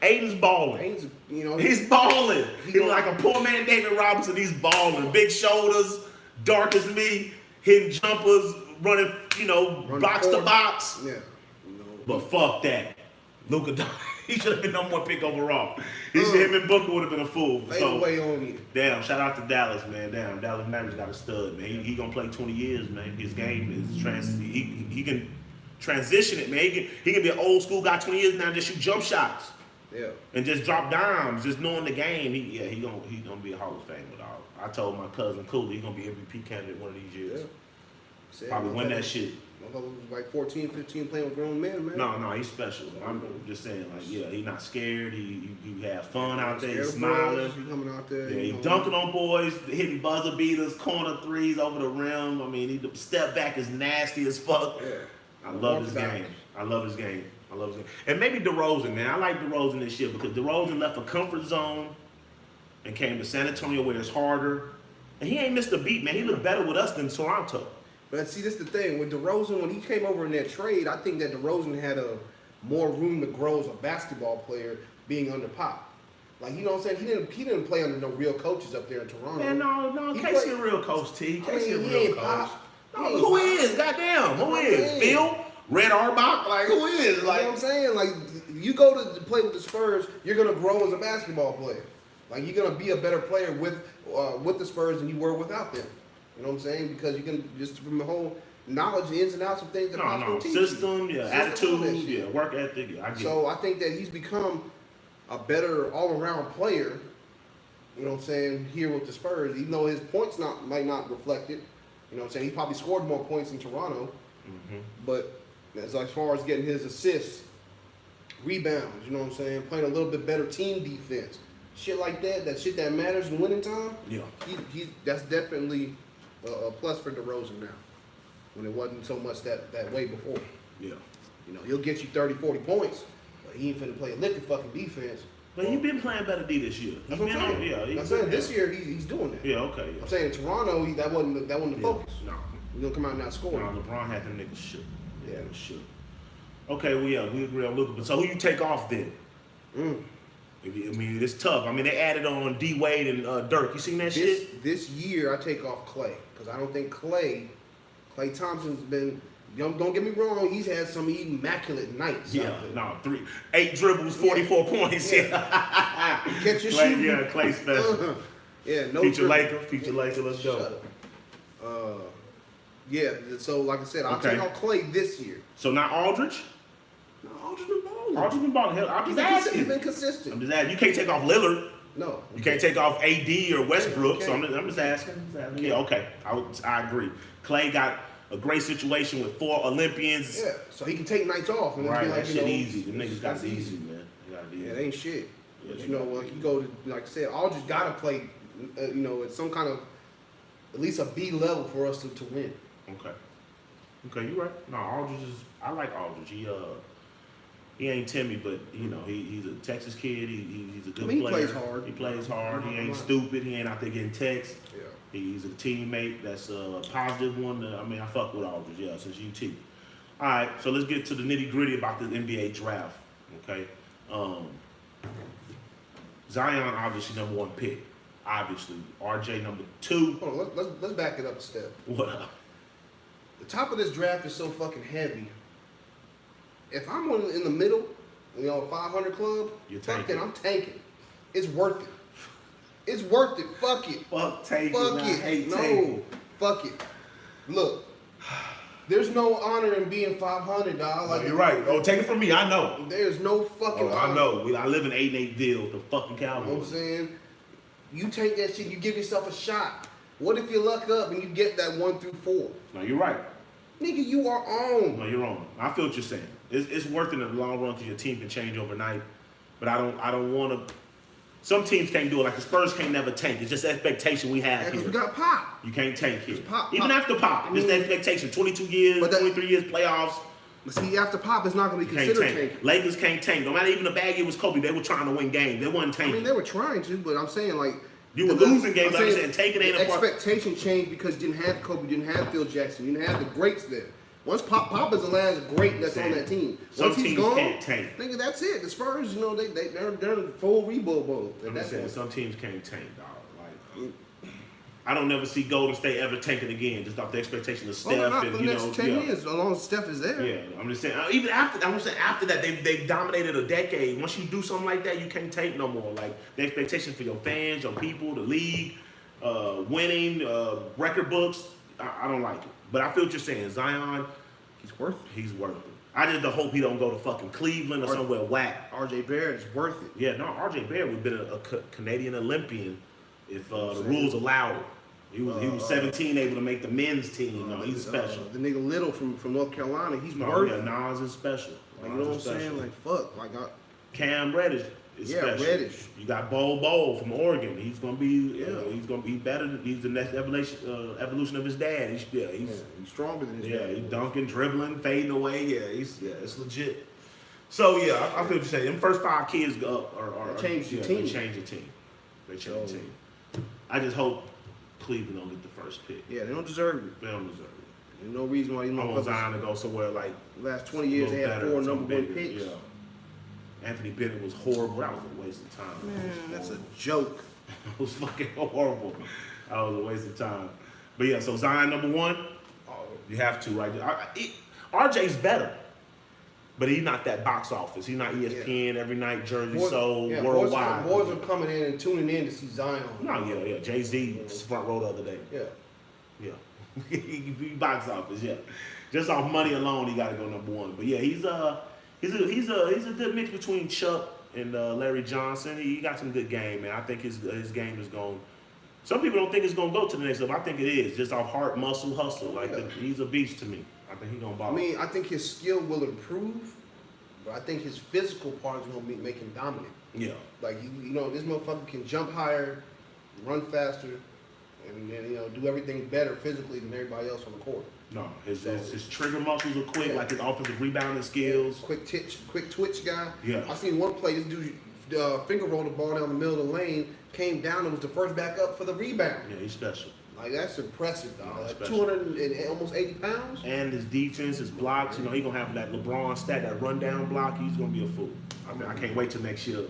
Aiden's balling. Ain't, you know, He's balling. He's like a poor man David Robinson. He's balling. Big shoulders, dark as me, hitting jumpers, running, Running box to forward. box. Yeah. You know, But fuck that. Luka Doncic, he should have been #1 pick overall. Him and Booker would have been a fool. fade So, away on you. damn, shout out to Dallas, man. Damn, Dallas Mavericks got a stud, man. He gonna play 20 years, man. His game is he can transition it, man. He can be an old school guy 20 years now, just shoot jump shots Yeah. and just drop dimes, just knowing the game. He gonna be a Hall of Famer, dog. I told my cousin Cooley he gonna be MVP candidate one of these years. Yeah. Probably win that shit. Motherfucker was like 14, 15 playing with grown men, man. No, he's special. I'm just saying, like, yeah, he's not scared. He have fun out there. Scared He's of boys, smiling. he coming out there. Yeah, you he know, dunking on boys, hitting buzzer beaters, corner threes over the rim. I mean, he step back is nasty as fuck. Yeah. I love his game. I love his game. And maybe DeRozan, man. I like DeRozan this year because DeRozan left a comfort zone and came to San Antonio where it's harder. And he ain't missed a beat, man. He looked better with us than Toronto. But see, this is the thing. With DeRozan, when he came over in that trade, I think that DeRozan had a more room to grow as a basketball player being under Pop. Like, you know what I'm saying? He didn't play under no real coaches up there in Toronto. Man, no, He Casey played- a real coach, T. I mean, Casey a he real ain't coach. Pop. No, He ain't who Pop. is? Goddamn, who That's is? what I'm saying. Phil? Red Auerbach? Like, who is? You know Like, what I'm saying? Like, you go to play with the Spurs, you're gonna grow as a basketball player. Like, you're gonna be a better player with the Spurs than you were without them. You know what I'm saying? Because you can just from the whole knowledge, the ins and outs of things that Pop's gonna teach you. system, yeah, System, all that attitude, shit. yeah, work ethic, yeah, I get So I think that he's become a better all-around player. You know what I'm saying? Here with the Spurs, even though his points might not reflect it. You know what I'm saying? He probably scored more points in Toronto, but as far as getting his assists, rebounds, you know what I'm saying? Playing a little bit better team defense, shit like that. That shit that matters in winning time. Yeah. That's definitely a plus for DeRozan now. When it wasn't so much that way before. Yeah. You know, he'll get you 30, 40 points, but he ain't finna play a lick of fucking defense. But he been playing better D this year. That's what I'm saying. Yeah, I'm saying this year he's doing that. Yeah, okay. I'm saying in Toronto, that wasn't the focus. No. He's gonna come out and not No, score. LeBron had them niggas shook. Yeah. Shook. Okay, well, yeah, we agree on Luka. But so who you take off then? Mm. It's tough. I mean, they added on D Wade and Dirk. You seen that shit? This year, I take off Clay because I don't think Clay Thompson's been. Don't get me wrong. He's had some immaculate nights. Yeah, out there. no, 8 dribbles, 44 points. Yeah. Catch your Clay, shooting. yeah, Clay special. Yeah, no. Feature tripping. Laker, let's go. Shut up. Yeah. So like I said, I'll Okay. take off Clay this year. So now Aldridge? No, Aldridge been balling. Aldridge been balling. Hell, I'm He's just asking. been I'm consistent. just asking. You can't take off Lillard. No. You can't take off AD or Westbrook. So Okay. I'm just asking. Yeah, okay. I agree. Clay got a great situation with 4 Olympians. Yeah. So he can take nights off and Right, be like, that you shit know, easy. The niggas got that's it easy, man. They got it easy. Yeah, it ain't shit. Yeah, But they you know, got it when you go to, like I said, Aldridge gotta play, you know, at some kind of, at least a B level for us to win. Okay, you right. No, Aldridge is. I like Aldridge. He ain't Timmy, but you know he's a Texas kid. He's a good I mean, he player. plays hard. He plays hard. He ain't Right. stupid. He ain't out there getting texts. Yeah. He's a teammate. That's a positive one. I fuck with Aldridge. Yeah, since UT. All right, so let's get to the nitty gritty about the NBA draft. Okay, Zion obviously #1 pick. Obviously, RJ #2. Hold on, let's back it up a step. What up? The top of this draft is so fucking heavy. If I'm in the middle, you know, 500 club, You're fuck tanking. that, I'm tanking. It's worth it. It's worth it. Fuck it. Fuck taking. Fuck I it. hate No. taking. Fuck it. Look, there's no honor in being 500, dog. Like You're right. Oh, take it from me. I know. There's no fucking Oh, I honor. know. I live in 8-8 deal with the fucking You know what I'm Cowboys. saying? You take that shit, you give yourself a shot. What if you luck up and you get that 1 through 4? No, you're right. Nigga, you are on. No, you're wrong. I feel what you're saying. It's worth it in the long run because your team can change overnight. But I don't want to Some teams can't do it. Like the Spurs can't never tank. It's just the expectation we have Because here. we got Pop. You can't tank here. Pop. Even after Pop, just the expectation. 22 years, But that- 23 years playoffs. But see, after Pop, it's not going to be Can't considered tank. tanking. Lakers can't tank. No matter even the bad year was Kobe, they were trying to win games. They wasn't I tanking. mean, they were trying to, but I'm saying like You were losing games, I'm saying taking ain't the a part. expectation changed because you didn't have Kobe, you didn't have Phil Jackson, you didn't have the greats there. Once Pop is the last great that's on that team. Some Once he's teams gone, can't tank. nigga, that's it. The Spurs, you know, they're in full rebuild mode. I'm That's just saying, it. some teams can't tank, dog. Like, I don't never see Golden State ever tanking again, just off the expectation of Steph Well, not for and the you next know, 10 yeah. years, as long as Steph is there. Yeah, I'm just saying. Even after, I'm saying after that, they dominated a decade. Once you do something like that, you can't tank no more. Like the expectation for your fans, your people, the league, winning, record books. I don't like it. But I feel what you're saying. Zion, He's worth it. he's worth it. I just hope he don't go to fucking Cleveland or somewhere whack. RJ Barrett is worth it. Yeah, no, RJ Barrett would have been a Canadian Olympian if the rules allowed it. He was 17, able to make the men's team. No, he's special. The nigga Little from North Carolina, he's No, worth yeah, it. Nas is special. Like, you Nas know what I'm is special. saying? Like, fuck. Like, Cam Reddish is Yeah, special. Reddish. You got Bol from Oregon. He's gonna be he's gonna be better. He's the next evolution of his dad. He's he's stronger than his dad. he's dunking, dribbling, fading away. It's legit. So yeah, I feel what you're saying. Them first 5 kids are Changed the yeah, team. They changed the team. They changed the team. I just hope Cleveland don't get the first pick. Yeah, they don't deserve it. They don't deserve it. There's no reason why these I want motherfuckers. Zion to go somewhere like Last 20 years, they had 4 number 1 picks. Yeah. Anthony Bennett was horrible. That was a waste of time. Man, that's a joke. It was fucking horrible. That was a waste of time. But yeah, so Zion number 1, you have to, right? RJ's better, but he's not that box office. He's not ESPN every night, Jersey sold, worldwide. Boys are coming in and tuning in to see Zion. No, yeah. Jay-Z front row the other day. Yeah. Yeah. he box office, yeah. Just off money alone, he got to go number 1. But yeah, he's a good mix between Chuck and Larry Johnson. He got some good game, man. I think his game is going. Some people don't think it's gonna go to the next level. I think it is, just off heart, muscle, hustle. Like he's a beast to me. I think he's gonna ball. I mean, I think his skill will improve, but I think his physical part is gonna make him dominant. Yeah. Like you know, this motherfucker can jump higher, run faster, and then do everything better physically than everybody else on the court. No, his trigger muscles are quick, like his offensive rebounding skills. Quick twitch guy. Yeah. I seen one play. This dude finger rolled the ball down the middle of the lane, came down and was the first back up for the rebound. Yeah, he's special. Like that's impressive, dog. Yeah, Like special. 200 and almost 80 pounds. And his defense, his blocks, he gonna have that LeBron stat, that rundown block. He's gonna be a fool. I can't wait till next year,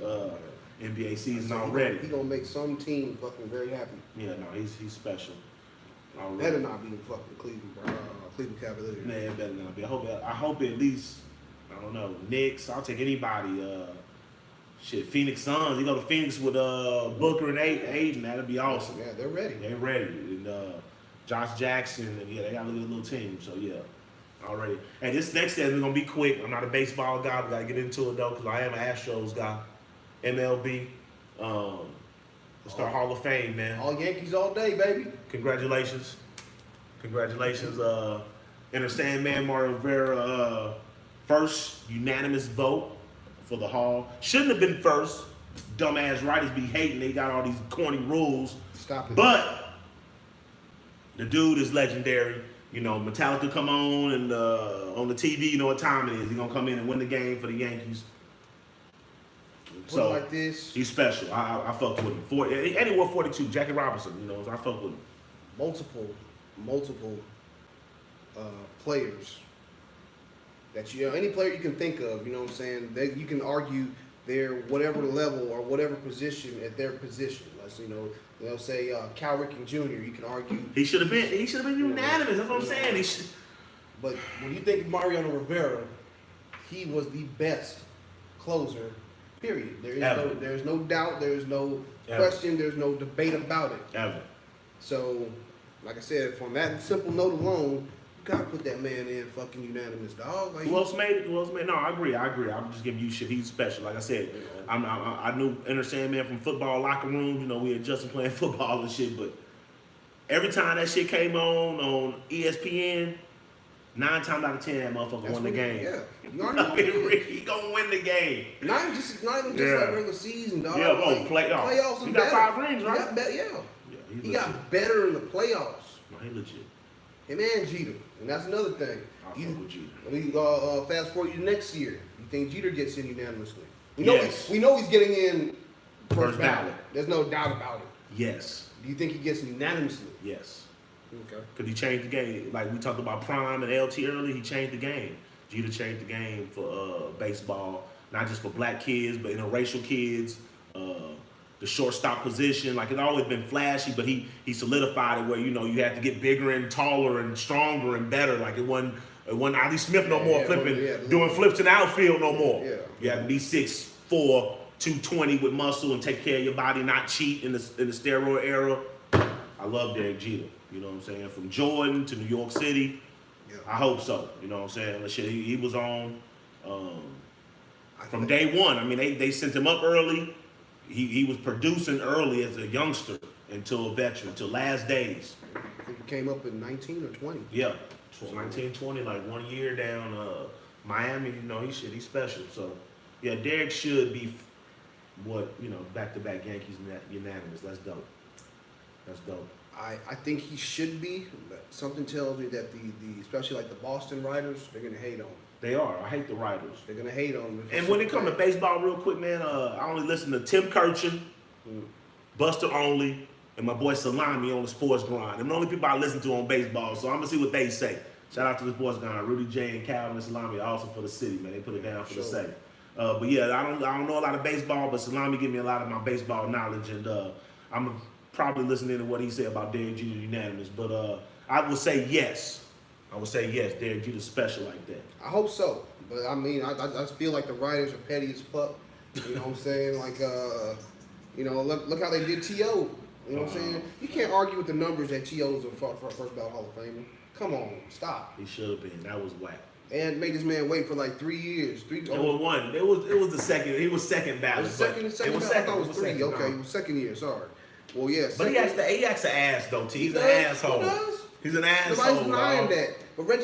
NBA season already. He gonna make some team fucking very happy. Yeah, no, he's special. Already. Better not be the fucking Cleveland Cavaliers. Nah, it better not be. I hope at least, I don't know, Knicks. I'll take anybody. Phoenix Suns. You go to Phoenix with Booker and Aiden. That'd be awesome. Yeah, they're ready. They're ready. And Josh Jackson, and yeah, they got a little team. So yeah, already. And this next segment is gonna be quick. I'm not a baseball guy. We gotta get into it though, because I am an Astros guy. MLB. Start Hall of Fame, man. All Yankees all day, baby. Congratulations. Enter Sandman Mario Rivera, first unanimous vote for the Hall. Shouldn't have been first. Dumbass writers be hating. They got all these corny rules. Stop it. But the dude is legendary. You know, Metallica come on and on the TV, you know what time it is. He's going to come in and win the game for the Yankees. Put it like this. He's special. I fucked with him. Anywhere 42, Jackie Robinson, you know, I fucked with him. Multiple players that any player you can think of, you know what I'm saying, that you can argue their whatever level or whatever position at their position. Let's they'll say Cal Ripken Jr. You can argue He should have been unanimous. That's what I'm saying. But when you think of Mariano Rivera, he was the best closer. Period. There's no doubt. There's no question. There's no debate about it. Ever. So, like I said, from that simple note alone, you gotta put that man in fucking unanimous, dog. Like, Who else made it? No, I agree. I'm just giving you shit. He's special. Like I said, I knew Enter Sandman from football locker rooms. You know, we had Justin playing football and shit. But every time that shit came on ESPN, 9 times out of 10, that motherfucker That's won the what- game. Yeah. You already know He gonna win the game. not even just Yeah. like regular season, dog. Yeah, like, playoffs. Playoffs He is got better. 5 rings, He right? got better, yeah. Yeah, he He got better in the playoffs. No, he legit. Him and Jeter, and that's another thing. I fuck with Jeter. We fast forward you next year. You think Jeter gets in unanimously? Yes. We know he's getting in first First ballot. ballot. There's no doubt about it. Yes. Do you think he gets in unanimously? Yes. Okay. Because he changed the game. Like we talked about Prime and LT earlier, he changed the game. Jeter changed the game for baseball, not just for black kids, but interracial kids. The shortstop position, like it's always been flashy, but he solidified it where you had to get bigger and taller and stronger and better. Like it wasn't Ali Smith no more doing flips in the outfield no more. Yeah. You have to be 6'4", 220 with muscle and take care of your body, not cheat in the steroid era. I love Derek Jeter. You know what I'm saying? From Jordan to New York City. Yeah. I hope so. You know what I'm saying? The shit he was on from think- day one. I mean, they sent him up early. He was producing early as a youngster until a veteran, until last days. I think he came up in 19 or 20. Yeah, 1920, like 1 year down Miami. He's special. So yeah, Derek should be back-to-back Yankees unanimous. That's dope. That's dope. I think he should be. But something tells me that the especially like the Boston writers, they're gonna hate on him. They are. I hate the writers. They're gonna hate on him. And when it comes to baseball, real quick, man, I only listen to Tim Kirchin, Buster Only, and my boy Salami on the Sports Grind. Them the only people I listen to on baseball, so I'm gonna see what they say. Shout out to the Sports Grind. Rudy J and Calvin and Salami are awesome for the city, man. They put it down for the sake. But yeah, I don't know a lot of baseball, but Salami give me a lot of my baseball knowledge, and I'm probably listening to what he said about Derek Jeter unanimous. But I would say yes. Derek Jeter's special like that. I hope so, but I mean, I just feel like the writers are petty as fuck. You know what I'm saying? Like, look how they did T.O. You know what I'm saying? You can't argue with the numbers that T.O.'s a first ballot Hall of Famer. Come on, stop. He should have been. That was whack. And made this man wait for like 3 years. It was one. It was the second. He was second ballot. Was it second? It was ballot? I thought it second. was three. second, Okay, no. it was second year. Sorry. Well, yeah. But he acts an ass though. T. He's an does. asshole. He does. He's an asshole. Nobody's denying dog. that. But Reggie